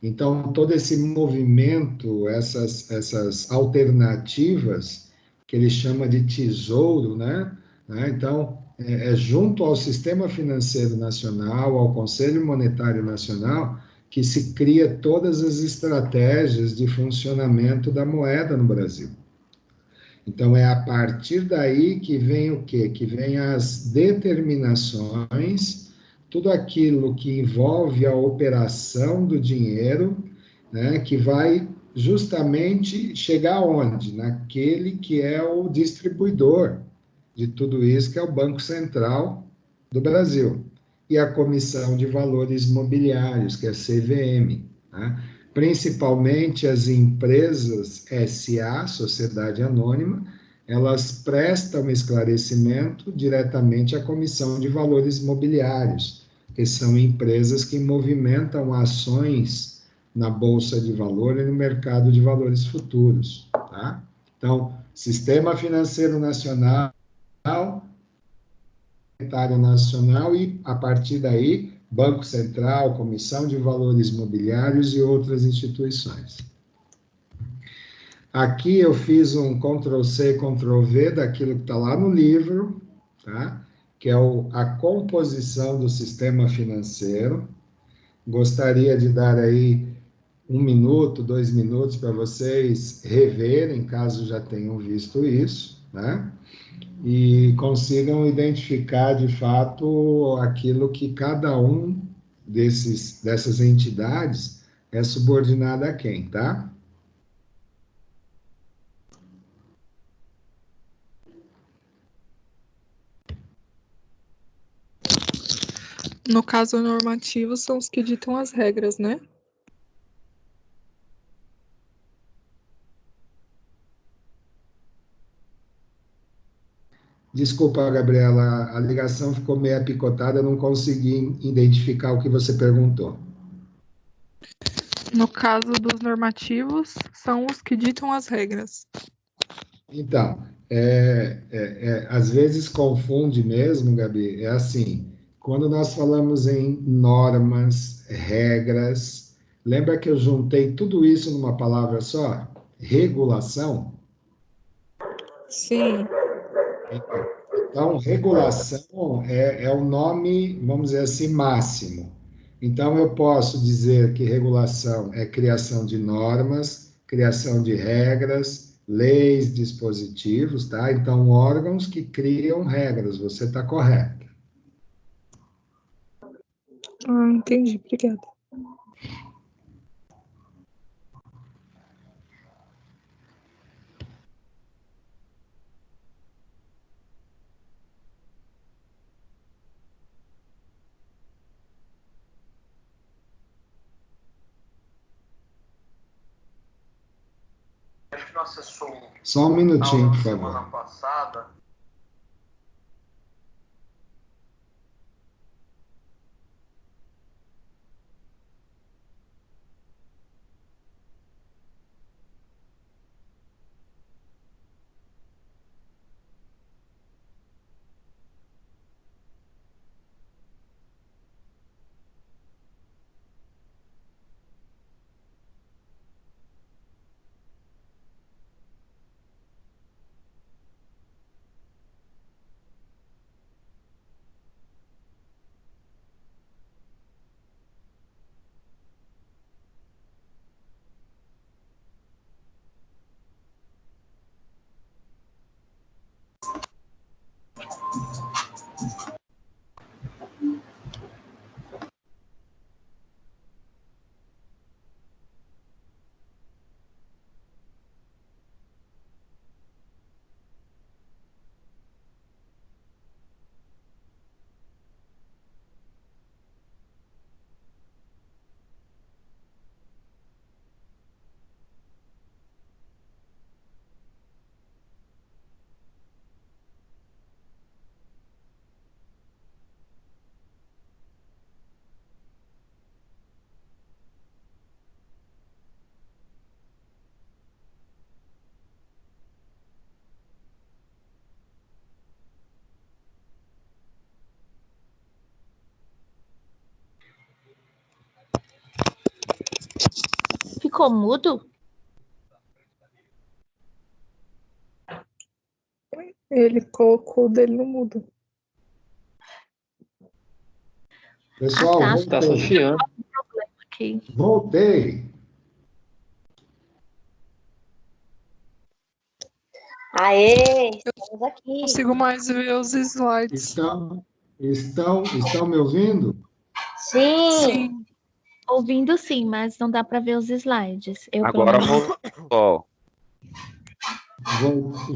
Então, todo esse movimento, essas alternativas, que ele chama de tesouro, né? Então, junto ao Sistema Financeiro Nacional, ao Conselho Monetário Nacional, que se cria todas as estratégias de funcionamento da moeda no Brasil. Então, é a partir daí que vem o quê? Que vem as determinações, tudo aquilo que envolve a operação do dinheiro, né, que vai justamente chegar onde? Naquele que é o distribuidor de tudo isso, que é o Banco Central do Brasil, e a Comissão de Valores Mobiliários, que é a CVM, né? Principalmente as empresas SA, Sociedade Anônima, elas prestam esclarecimento diretamente à Comissão de Valores Mobiliários, que são empresas que movimentam ações na Bolsa de Valores e no mercado de valores futuros, tá? Então, Sistema Financeiro Nacional, Monetário Nacional e, a partir daí, Banco Central, Comissão de Valores Mobiliários e outras instituições. Aqui eu fiz um Ctrl+C, Ctrl+V daquilo que está lá no livro, tá? Que é a composição do sistema financeiro. Gostaria de dar aí 1 minuto, 2 minutos para vocês reverem, caso já tenham visto isso, né? E consigam identificar, de fato, aquilo que cada um dessas entidades é subordinada a quem, tá? No caso normativo, são os que ditam as regras, né? Desculpa, Gabriela, a ligação ficou meio picotada, eu não consegui identificar o que você perguntou. No caso dos normativos, são os que ditam as regras. Então, às vezes confunde mesmo, Gabi, é assim, quando nós falamos em normas, regras, lembra que eu juntei tudo isso numa palavra só? Regulação? Sim. Então, regulação é o nome, vamos dizer assim, máximo. Então, eu posso dizer que regulação é criação de normas, criação de regras, leis, dispositivos, tá? Então, órgãos que criam regras, você está correto. Entendi, obrigada. Acho que não acessou. Só um minutinho, por favor. Semana passada. ficou mudo? Ele colocou o dele no mudo. Pessoal, tá. Tá só voltei. chiando. Ok. Voltei. Aê, estamos aqui. Não consigo mais ver os slides. Estão me ouvindo? Sim. Sim. Ouvindo sim, mas não dá para ver os slides. Eu, pelo Agora menos, voltou.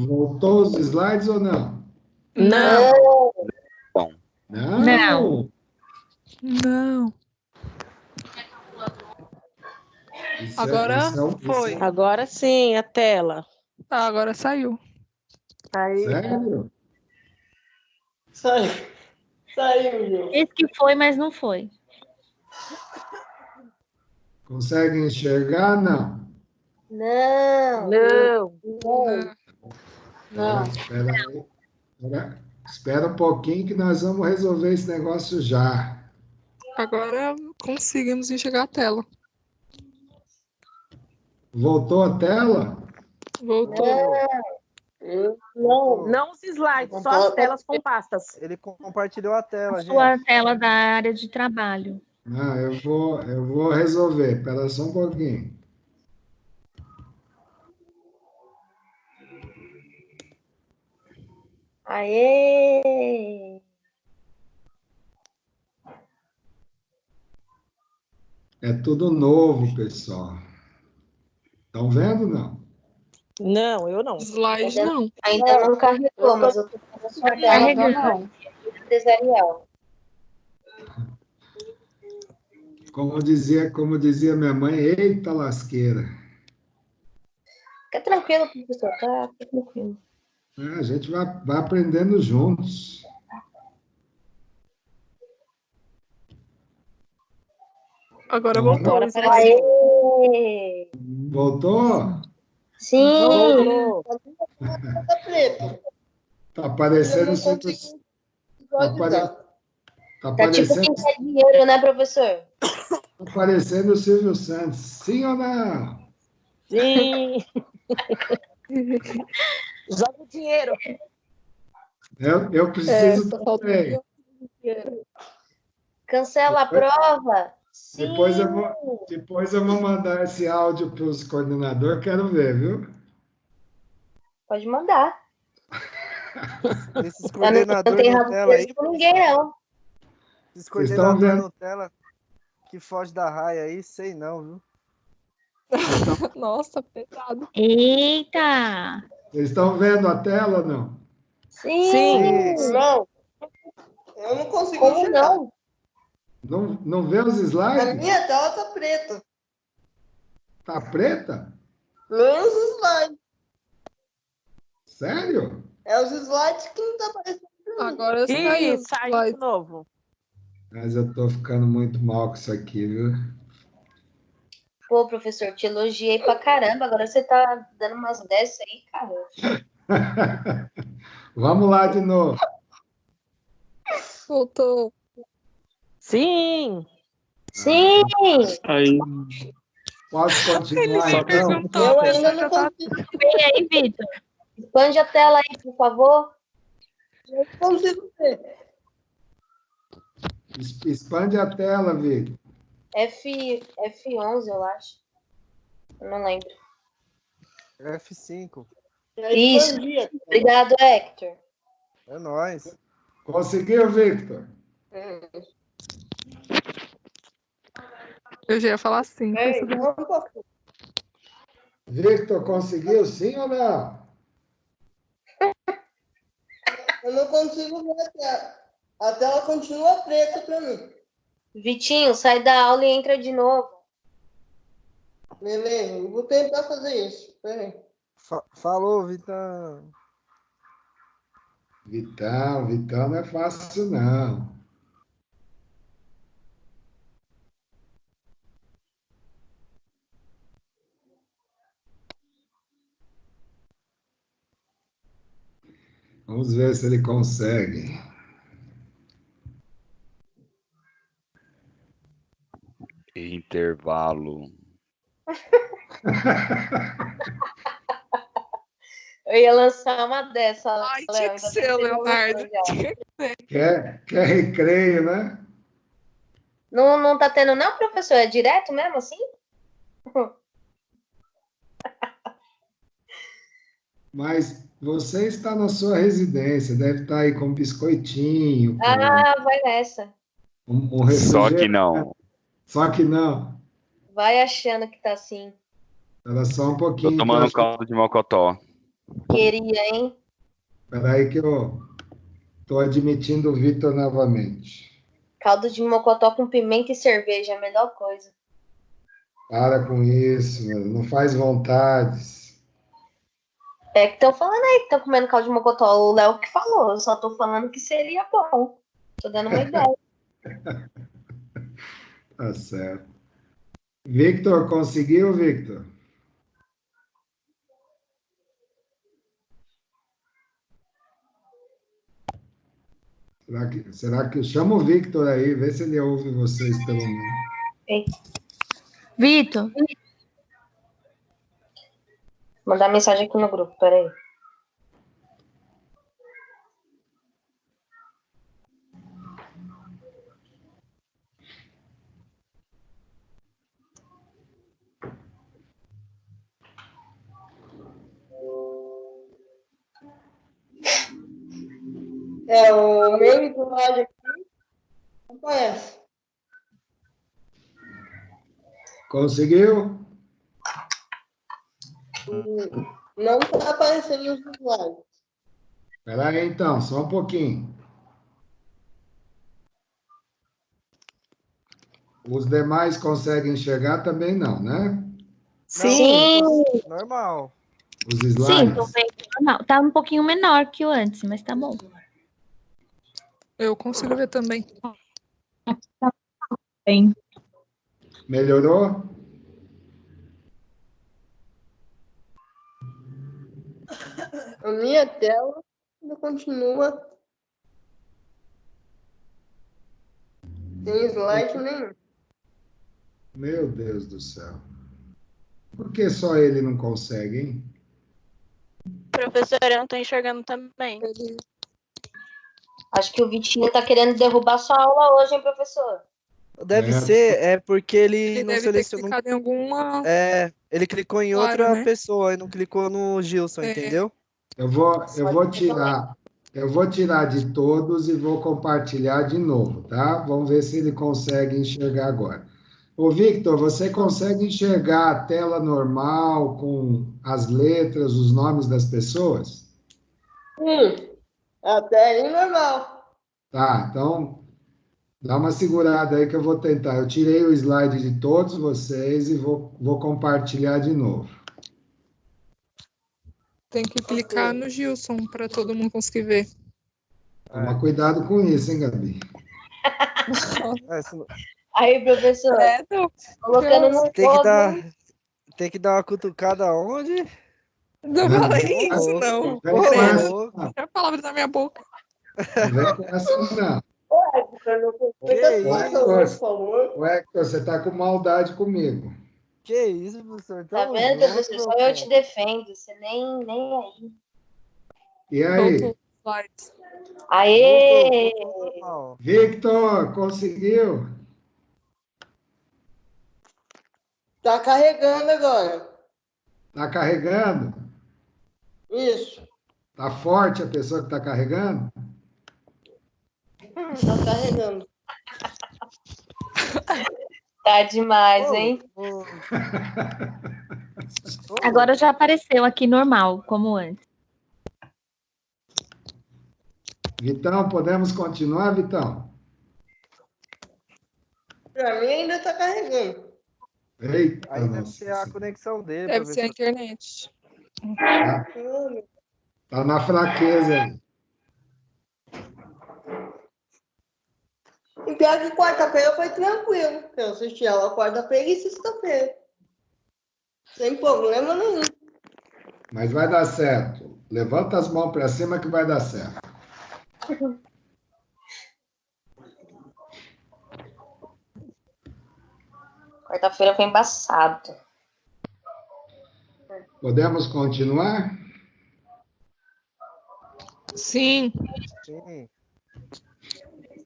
Voltou os slides ou não? Não. Bom, Não. Não. Agora foi. Agora sim, a tela. Ah, agora saiu. Aí. Sério? Saiu, Ju. esse que foi, mas não foi. Conseguem enxergar? Não. Não. Não. Não. Espera aí. Espera um pouquinho que nós vamos resolver esse negócio já. Agora conseguimos enxergar a tela. Voltou a tela? Voltou. Não. Não os slides, só as telas com pastas. Ele compartilhou a tela, gente. Sua tela da área de trabalho. Não, eu vou resolver. Espera só um pouquinho. Aê. É tudo novo, pessoal. Estão vendo, não? Não, eu não. Slide não. Ainda não carregou, mas eu tô com a sua tela Carregando. empresarial. Como dizia minha mãe, eita lasqueira. Fica tranquilo, professor, tá? Fica tranquilo. A gente vai aprendendo juntos. Agora voltou. Agora o slide. apareceu. Aê. Voltou? Sim. Voltou. Tá preto. Tá Eu aparecendo não o Silvio. consigo visualizar. Tá Tá tipo aparecendo, pintar dinheiro, né, professor? tá aparecendo o Silvio Santos. Sim ou não? Sim. Joga o dinheiro. Eu preciso Só falta também. dinheiro. Cancela a prova. Sim. Depois eu vou mandar esse áudio para os coordenadores, quero ver, viu? Pode mandar. Esses Eu não coordenadores tenho Nutella aí, rabisco com ninguém, não. esses Vocês estão coordenadores vendo? Nutella que foge da raia aí, sei não, viu? Nossa, pesado. Eita! Vocês estão vendo a tela ou não? Sim. Não. Eu não consigo Como enxergar. não? Não vê os A slides? minha tela tá preta. Tá preta? Menos os slides. Sério? É os slides que não tá aparecendo. Agora Ih, saiu. o saiu slide. de novo. Mas eu tô ficando muito mal com isso aqui, viu? Pô, professor, te elogiei pra caramba. Agora você tá dando umas dessas aí, cara. Vamos lá de novo. Voltou. Sim. Sim. Aí, Posso continuar, Ele só então? perguntou. Eu a ainda pessoa não já tá. consigo. Vem aí, Vitor. Expande a tela aí, por favor. Eu não consigo ver. Expande a tela, Vitor. F11, eu acho. Eu não lembro. F5. Isso. Obrigado, Hector. É nóis. Conseguiu, Victor? Eu já ia falar assim. É, um pouco. Victor, conseguiu sim ou não? Eu não consigo ver a tela. A tela continua preta pra mim. Vitinho, sai da aula e entra de novo. Beleza, eu vou tentar fazer isso. Peraí. Falou, Vitão. Vitão não é fácil, não. Vamos ver se ele consegue. intervalo. Eu ia lançar uma dessa, Ai, Léo. tinha que Ainda ser, bem que você não Leonardo. lançou já. Tinha que ser. Quer recreio, né? Não tá tendo, não, professor? É direto mesmo assim? Mas você está na sua residência, deve estar aí com biscoitinho, com Ah, vai nessa. um Só que refrigerante. não. Só que não. Vai achando que tá assim. Espera só um Tô pouquinho que eu tomando um acho que... caldo de mocotó. Queria, hein? Espera aí que eu estou admitindo o Vitor novamente. Caldo de mocotó com pimenta e cerveja, é a melhor coisa. Para com isso, mano. Não faz vontades. É que estão falando aí que estão comendo caldo de mocotó. O Léo que falou, eu só tô falando que seria bom. Tô dando uma ideia. Tá certo. Victor, conseguiu, Victor? Será que chama o Victor aí, vê se ele ouve vocês pelo menos. Vitor, Mandar mensagem aqui no grupo, peraí. O meu slide aqui não conhece. Conseguiu? Não está aparecendo nos slides. Espera aí, então, só um pouquinho. Os demais conseguem enxergar também não, né? Não, Sim, normal. Os sim, tô slides. vendo normal. Tá um pouquinho menor que o antes, mas tá bom. Eu consigo ver também. Bem. Melhorou? A minha tela ainda continua sem slide nenhum. Meu Deus do céu. Por que só ele não consegue, hein? Professor, eu não tô enxergando também. acho que o Vitinho tá querendo derrubar sua aula hoje, hein, professor? Deve É. ser, porque ele Ele não deve ter selecionou. clicado em alguma. Ele clicou em Claro, outra né? pessoa e não clicou no Gilson, É. entendeu? Eu vou tirar de todos e vou compartilhar de novo, tá? Vamos ver se ele consegue enxergar agora. Ô, Victor, você consegue enxergar a tela normal com as letras, os nomes das pessoas? Até aí normal. Tá, então dá uma segurada aí que eu vou tentar. Eu tirei o slide de todos vocês e vou compartilhar de novo. Tem que clicar no Gilson para todo mundo conseguir ver. Toma cuidado com isso, hein, Gabi? Aí, professor, colocando no Tem que todo, dar, hein? tem que dar uma cutucada onde? Não Não, falei Ô, isso, louco. não. Não vem com essa, louco. não. Tira a palavra da minha boca. Não vem com essa, não. Que isso? Ô, Hector, você tá com maldade comigo. Que isso, professor? Tá Tamo vendo, junto, professor? meu Só eu pô. te defendo. Você nem aí. E aí? Voltou os slides. Aê! Voltou normal. Victor, conseguiu? Tá carregando agora. Tá carregando? Isso. Tá forte a pessoa que tá carregando? Tá carregando. Tá demais, hein? Agora já apareceu aqui normal, como antes. Vitão, podemos continuar, Vitão? Pra mim ainda tá carregando. Eita, Aí deve nossa. ser a conexão dele, Deve ser a professor. internet. Tá na fraqueza aí. E pior que quarta-feira foi tranquilo. Eu assisti ela quarta-feira e sexta-feira. Sem problema nenhum. Mas vai dar certo. Levanta as mãos para cima que vai dar certo. Quarta-feira foi embaçado. Podemos continuar? Sim. Sim.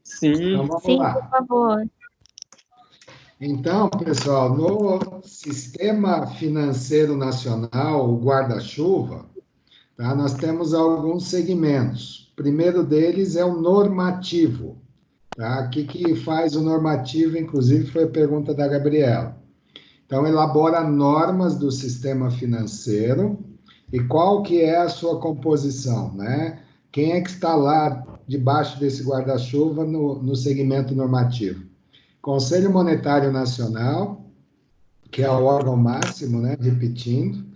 Sim. Então, vamos Sim, lá. por favor. Então, pessoal, no Sistema Financeiro Nacional, o guarda-chuva, tá, nós temos alguns segmentos. O primeiro deles é o normativo. Tá? O que faz o normativo, inclusive, foi a pergunta da Gabriela. Então, elabora normas do sistema financeiro e qual que é a sua composição, né? Quem é que está lá debaixo desse guarda-chuva no segmento normativo? Conselho Monetário Nacional, que é o órgão máximo, né? Repetindo.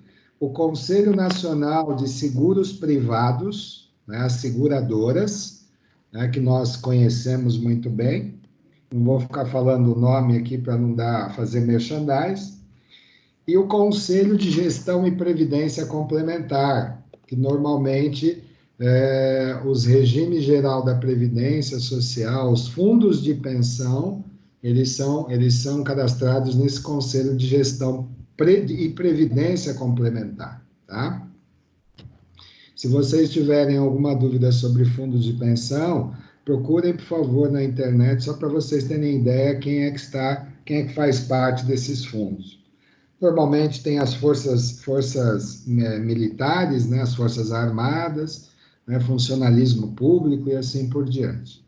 O Conselho Nacional de Seguros Privados, né? As seguradoras, né? Que nós conhecemos muito bem. Não vou ficar falando o nome aqui para não fazer merchandise. E o Conselho de Gestão e Previdência Complementar, que normalmente os regimes geral da Previdência Social, os fundos de pensão, eles são cadastrados nesse Conselho de Gestão e Previdência Complementar, tá? Se vocês tiverem alguma dúvida sobre fundos de pensão, procurem, por favor, na internet, só para vocês terem ideia quem é que faz parte desses fundos. Normalmente tem as forças militares, né, as forças armadas, né, funcionalismo público e assim por diante.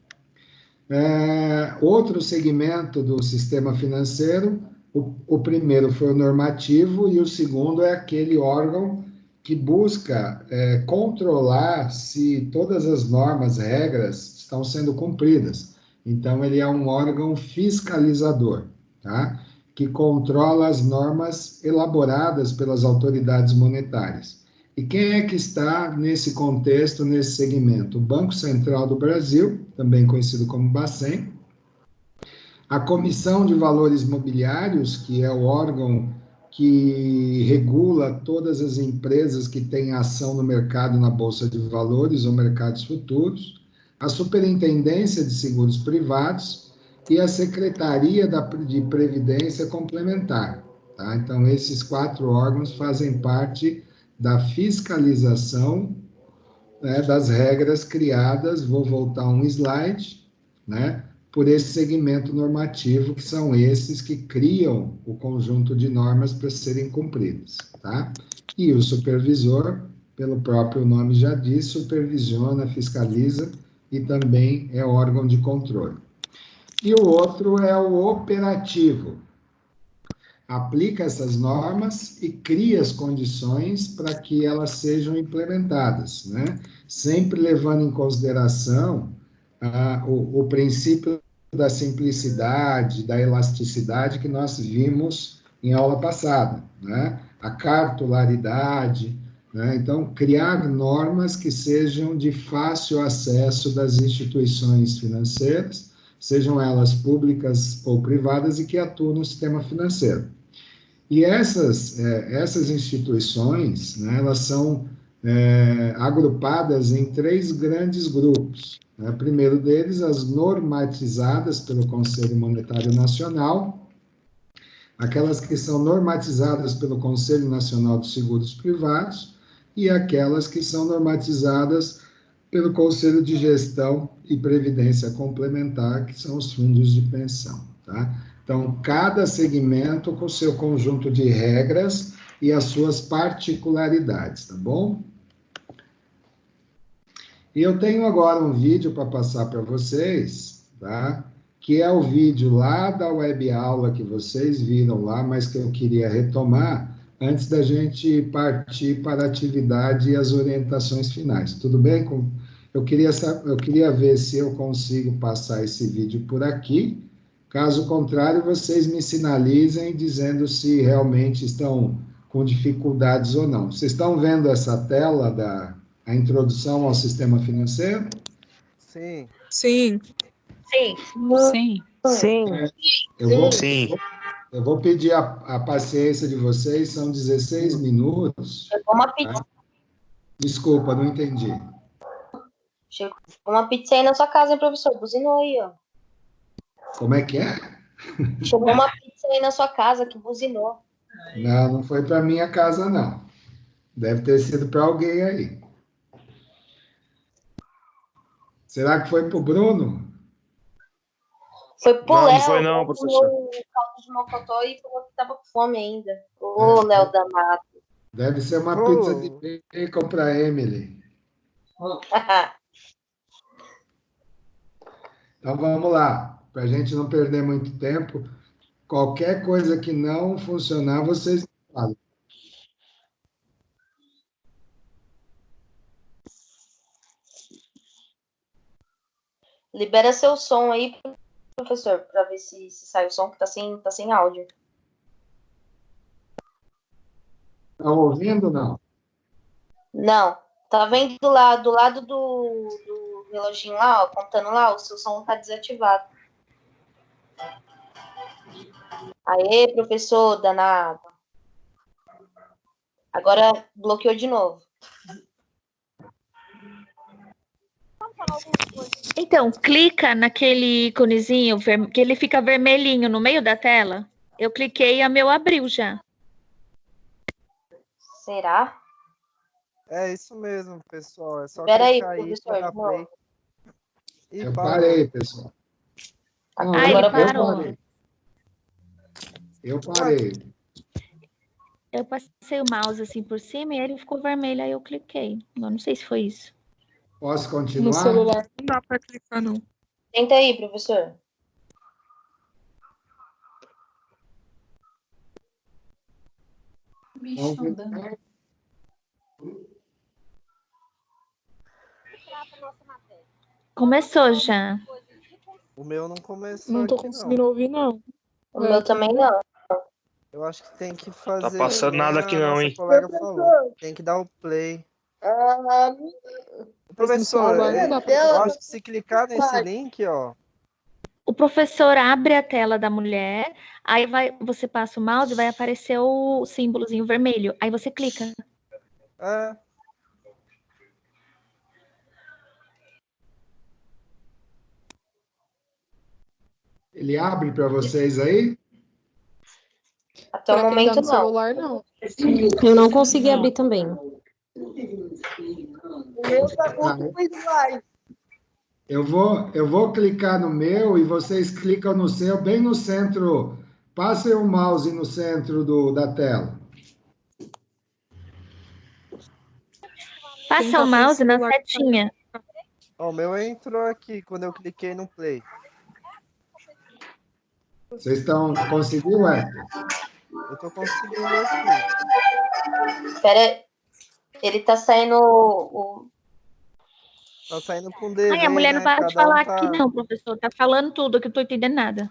Outro segmento do sistema financeiro, o primeiro foi o normativo e o segundo é aquele órgão que busca controlar se todas as normas, regras estão sendo cumpridas. Então, ele é um órgão fiscalizador, tá? Que controla as normas elaboradas pelas autoridades monetárias. E quem é que está nesse contexto, nesse segmento? O Banco Central do Brasil, também conhecido como Bacen, a Comissão de Valores Mobiliários, que é o órgão que regula todas as empresas que têm ação no mercado na Bolsa de Valores ou mercados futuros, a Superintendência de Seguros Privados e a Secretaria de Previdência Complementar. Tá? Então, esses 4 órgãos fazem parte da fiscalização, né, das regras criadas, vou voltar um slide, né, por esse segmento normativo, que são esses que criam o conjunto de normas para serem cumpridas, tá? E o supervisor, pelo próprio nome já diz, supervisiona, fiscaliza e também é órgão de controle. E o outro é o operativo. Aplica essas normas e cria as condições para que elas sejam implementadas, né? Sempre levando em consideração o princípio da simplicidade, da elasticidade que nós vimos em aula passada, né? A cartularidade, né? Então, criar normas que sejam de fácil acesso das instituições financeiras, sejam elas públicas ou privadas, e que atuam no sistema financeiro. E essas instituições, né, elas são agrupadas em 3 grandes grupos. Né? O primeiro deles, as normatizadas pelo Conselho Monetário Nacional, aquelas que são normatizadas pelo Conselho Nacional de Seguros Privados e aquelas que são normatizadas pelo Conselho de Gestão e Previdência Complementar, que são os fundos de pensão, tá? Então, cada segmento com seu conjunto de regras e as suas particularidades, tá bom? E eu tenho agora um vídeo para passar para vocês, tá? Que é o vídeo lá da web aula que vocês viram lá, mas que eu queria retomar antes da gente partir para a atividade e as orientações finais. Tudo bem? Eu queria ver se eu consigo passar esse vídeo por aqui. Caso contrário, vocês me sinalizem dizendo se realmente estão com dificuldades ou não. Vocês estão vendo essa tela a introdução ao sistema financeiro? Sim. Sim. Sim. Sim. Sim. Eu vou pedir a paciência de vocês, são 16 minutos. Chegou uma pizza. Tá? Desculpa, não entendi. Chegou uma pizza aí na sua casa, hein, professor? Buzinou aí, ó. Como é que é? Chegou uma pizza aí na sua casa que buzinou. Não foi para minha casa, não. Deve ter sido para alguém aí. Será que foi para o Bruno? Foi pro Não, Léo. não foi não, Léo professor. comeu o caldo de mocotó e falou que tava com fome ainda. Ô, Léo danado. Deve ser uma Pô. pizza de bacon para Emily. Então vamos lá, para a gente não perder muito tempo. Qualquer coisa que não funcionar, vocês falam. Libera seu som aí, professor, para ver se sai o som, que tá sem áudio. Estão ouvindo, não? Não, tá vendo lá, do lado do reloginho lá, ó, contando lá, o seu som tá desativado. Aê, professor danado. Agora bloqueou de novo. Então, clica naquele íconezinho que ele fica vermelhinho no meio da tela. Eu cliquei e a meu abriu já. Será? É isso mesmo, pessoal. É só Espera aí, clicar aí professor, para dar de novo. play. E Eu parou. parei, pessoal. Não, Ah, eu ele parou. parei. Eu parei. Eu passei o mouse assim por cima e ele ficou vermelho, aí eu cliquei. Eu não sei se foi isso. Posso No continuar? celular não dá para clicar, não. Tenta aí, professor. Começou já. O meu não começou Não tô aqui, conseguindo não. ouvir, não. O meu também não. Eu acho que tem que fazer. Tá passando que nem nada aqui a não, nossa hein? colega falou. Tem que dar o play. Professor, celular não dá pra eu acho que se clicar nesse link, ó. O professor abre a tela da mulher, aí você passa o mouse e vai aparecer o símbolozinho vermelho. Aí você clica. É. Ele abre para vocês aí? Até o Pra quem tá momento no não. celular, não. Eu não consegui abrir também. O meu tá com o slide. Eu vou clicar no meu e vocês clicam no seu, bem no centro. Passem o mouse no centro da tela. Quem Passa tá o pelo mouse na celular, setinha. Ó, o meu entrou aqui quando eu cliquei no play. Vocês estão conseguindo, Wesley? Eu tô conseguindo aqui. Espera aí. Ele tá saindo Tá saindo com delay, Ai, a mulher não né? para de Cada um falar tá. aqui, não, professor. Tá falando tudo, que eu não tô entendendo nada.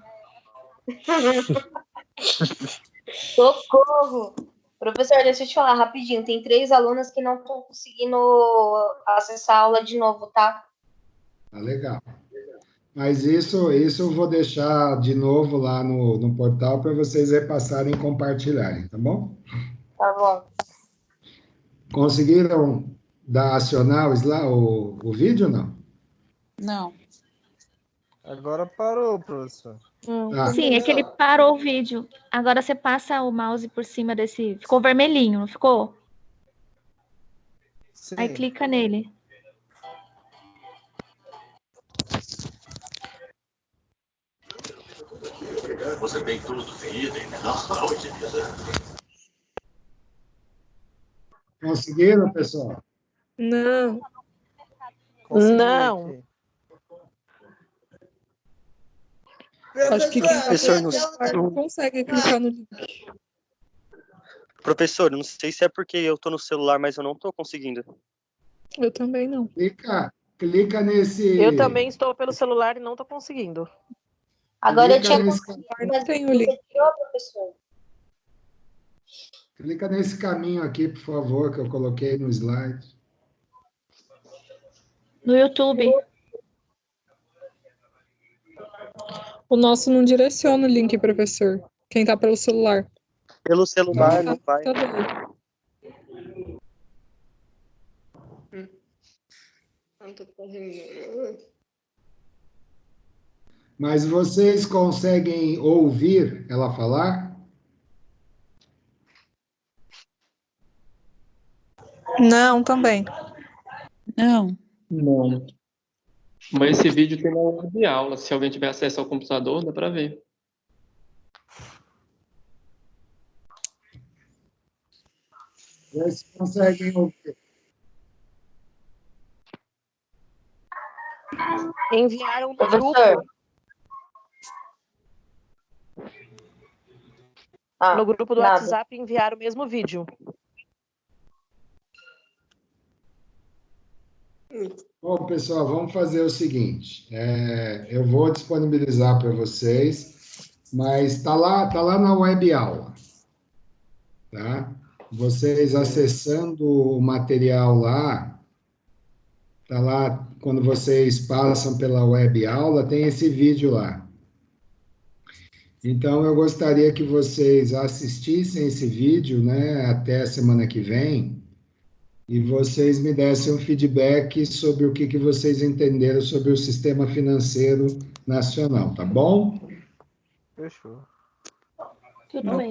Socorro! Professor, deixa eu te falar rapidinho. Tem 3 alunas que não estão conseguindo acessar a aula de novo, tá? Tá legal. Mas isso eu vou deixar de novo lá no portal para vocês repassarem e compartilharem, tá bom? Tá bom. Conseguiram acionar o vídeo, não? Não. Agora parou, professor. Tá. Sim, é que ele parou o vídeo. Agora você passa o mouse por cima desse. Ficou vermelhinho, não ficou? Sim. Aí clica nele. Você tem tudo de item, né? Não, Conseguiram, pessoal? Não. Consegui Não. aqui. Acho que quem tá Professor, pelo celular não consegue clicar no link. Professor, não sei se é porque eu tô no celular, mas eu não tô conseguindo. Eu também não. Clica nesse. Eu também estou pelo celular e não estou conseguindo. Agora eu Clica tinha nesse, conseguido, Não mas tem o você link. tirou, professor. clica nesse caminho aqui, por favor, que eu coloquei no slide. No YouTube. O nosso não direciona o link, professor. Quem tá pelo celular. Pelo celular não vai. Tá doido. Mas vocês conseguem ouvir ela falar? Não, também. Não. Não. Mas esse vídeo tem na hora de aula. Se alguém tiver acesso ao computador, dá para ver. Vocês conseguem ouvir? Enviaram no Professor. grupo. No grupo do nada. WhatsApp enviaram o mesmo vídeo. Bom, pessoal, vamos fazer o seguinte. Eu vou disponibilizar para vocês, mas está lá na web aula, tá? Vocês acessando o material lá, tá lá, quando vocês passam pela web aula, tem esse vídeo lá. Então, eu gostaria que vocês assistissem esse vídeo, né, até a semana que vem, e vocês me dessem um feedback sobre o que vocês entenderam sobre o sistema financeiro nacional, tá bom? Fechou. Tudo bem.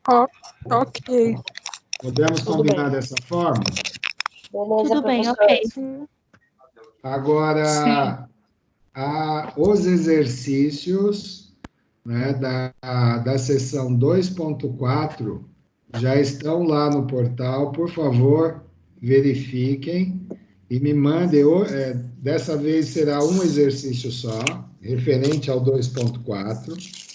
Ok. Ok. Podemos Tudo combinar bem. dessa forma? Beleza, Tudo bem, professor. ok. Agora, os exercícios, né, da sessão 2.4 já estão lá no portal. Por favor, verifiquem e me mandem. Dessa vez será um exercício só, referente ao 2.4.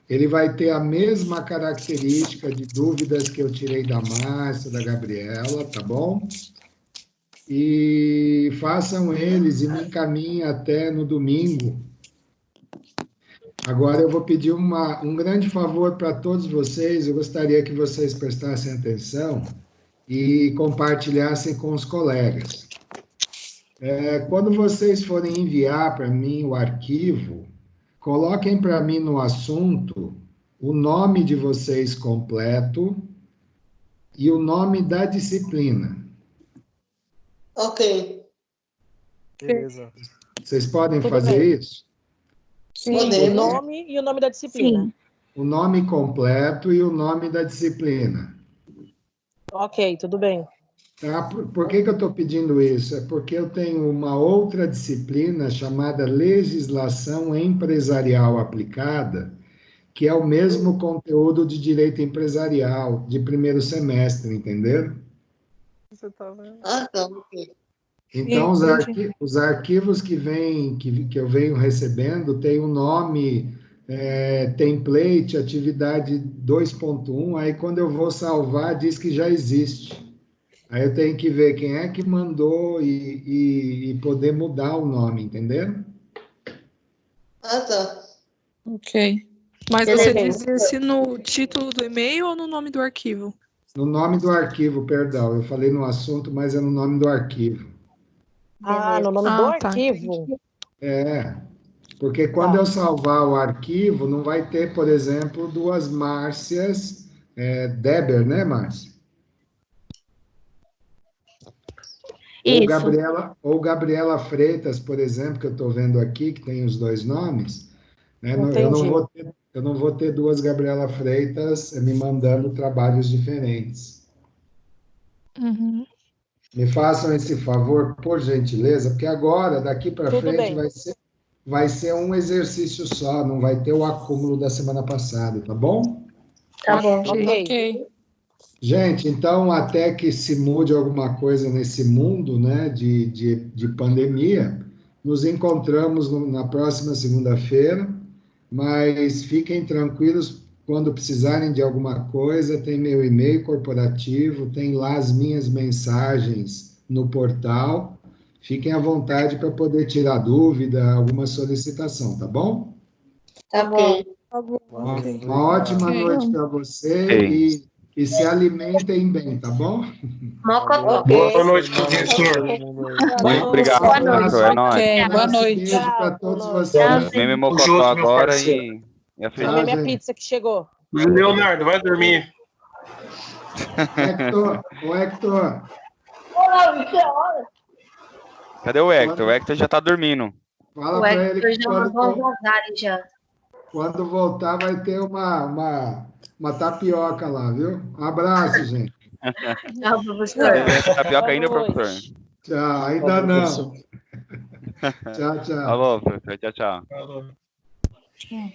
Ele vai ter a mesma característica de dúvidas que eu tirei da Márcia, da Gabriela, tá bom? E façam eles e me encaminhem até no domingo. Agora eu vou pedir um grande favor para todos vocês. Eu gostaria que vocês prestassem atenção e compartilhassem com os colegas. Quando vocês forem enviar para mim o arquivo, coloquem para mim no assunto o nome de vocês completo e o nome da disciplina. Ok. Beleza. Vocês podem Tudo fazer bem. isso? Sim, Podemos. o nome e o nome da disciplina. Sim. O nome completo e o nome da disciplina. Ok, tudo bem. Tá? Por que eu estou pedindo isso? É porque eu tenho uma outra disciplina chamada Legislação Empresarial Aplicada, que é o mesmo conteúdo de Direito Empresarial, de primeiro semestre, entenderam? Você tá vendo? Ah, tá. Ok. Então, Entendi. os arquivos que eu venho recebendo têm o nome, template, atividade 2.1, aí quando eu vou salvar, diz que já existe. Aí eu tenho que ver quem é que mandou e poder mudar o nome, entenderam? Ah, tá. Ok. Mas Beleza. você diz esse no título do e-mail ou no nome do arquivo? No nome do arquivo, perdão. Eu falei no assunto, mas é no nome do arquivo. Ah, no nome do tá, arquivo. Porque quando eu salvar o arquivo, não vai ter, por exemplo, duas Márcias Deber, né, Márcia? Isso. Ou Gabriela Freitas, por exemplo, que eu estou vendo aqui, que tem os dois nomes. Né? Eu não vou ter duas Gabriela Freitas me mandando trabalhos diferentes. Uhum. Me façam esse favor, por gentileza, porque agora, daqui para Tudo frente, bem. vai ser um exercício só, não vai ter o acúmulo da semana passada, tá bom? Tá bom. Ok. Gente, então, até que se mude alguma coisa nesse mundo, né, de pandemia, nos encontramos na próxima segunda-feira, mas fiquem tranquilos, quando precisarem de alguma coisa, tem meu e-mail corporativo, tem lá as minhas mensagens no portal, fiquem à vontade para poder tirar dúvida, alguma solicitação, tá bom? Tá bom. Tá bom. Ok. Uma ótima Ok. noite para você Ok. e se alimentem bem, tá bom? Mocotó. Ok. Boa noite, professor. Muito obrigado, Boa noite. professor. É nóis. Ok, boa Abraço e noite. beijo para Tchau, todos boa noite. vocês. Meme Junto, Mocotó meu agora parceiro. e a Cadê Tchau, minha gente. pizza que chegou? Leonardo, vai dormir. Hector, Cadê o Hector? O Hector já tá dormindo. fala O para ele Hector que já mandou um rosário já. quando voltar vai ter uma tapioca lá, viu? Um abraço, gente. Tchau, professor. Tapioca ainda, professor? Tchau, ainda não. Tchau, tchau. Alô, professor. Tchau, tchau. Falou. Tchau.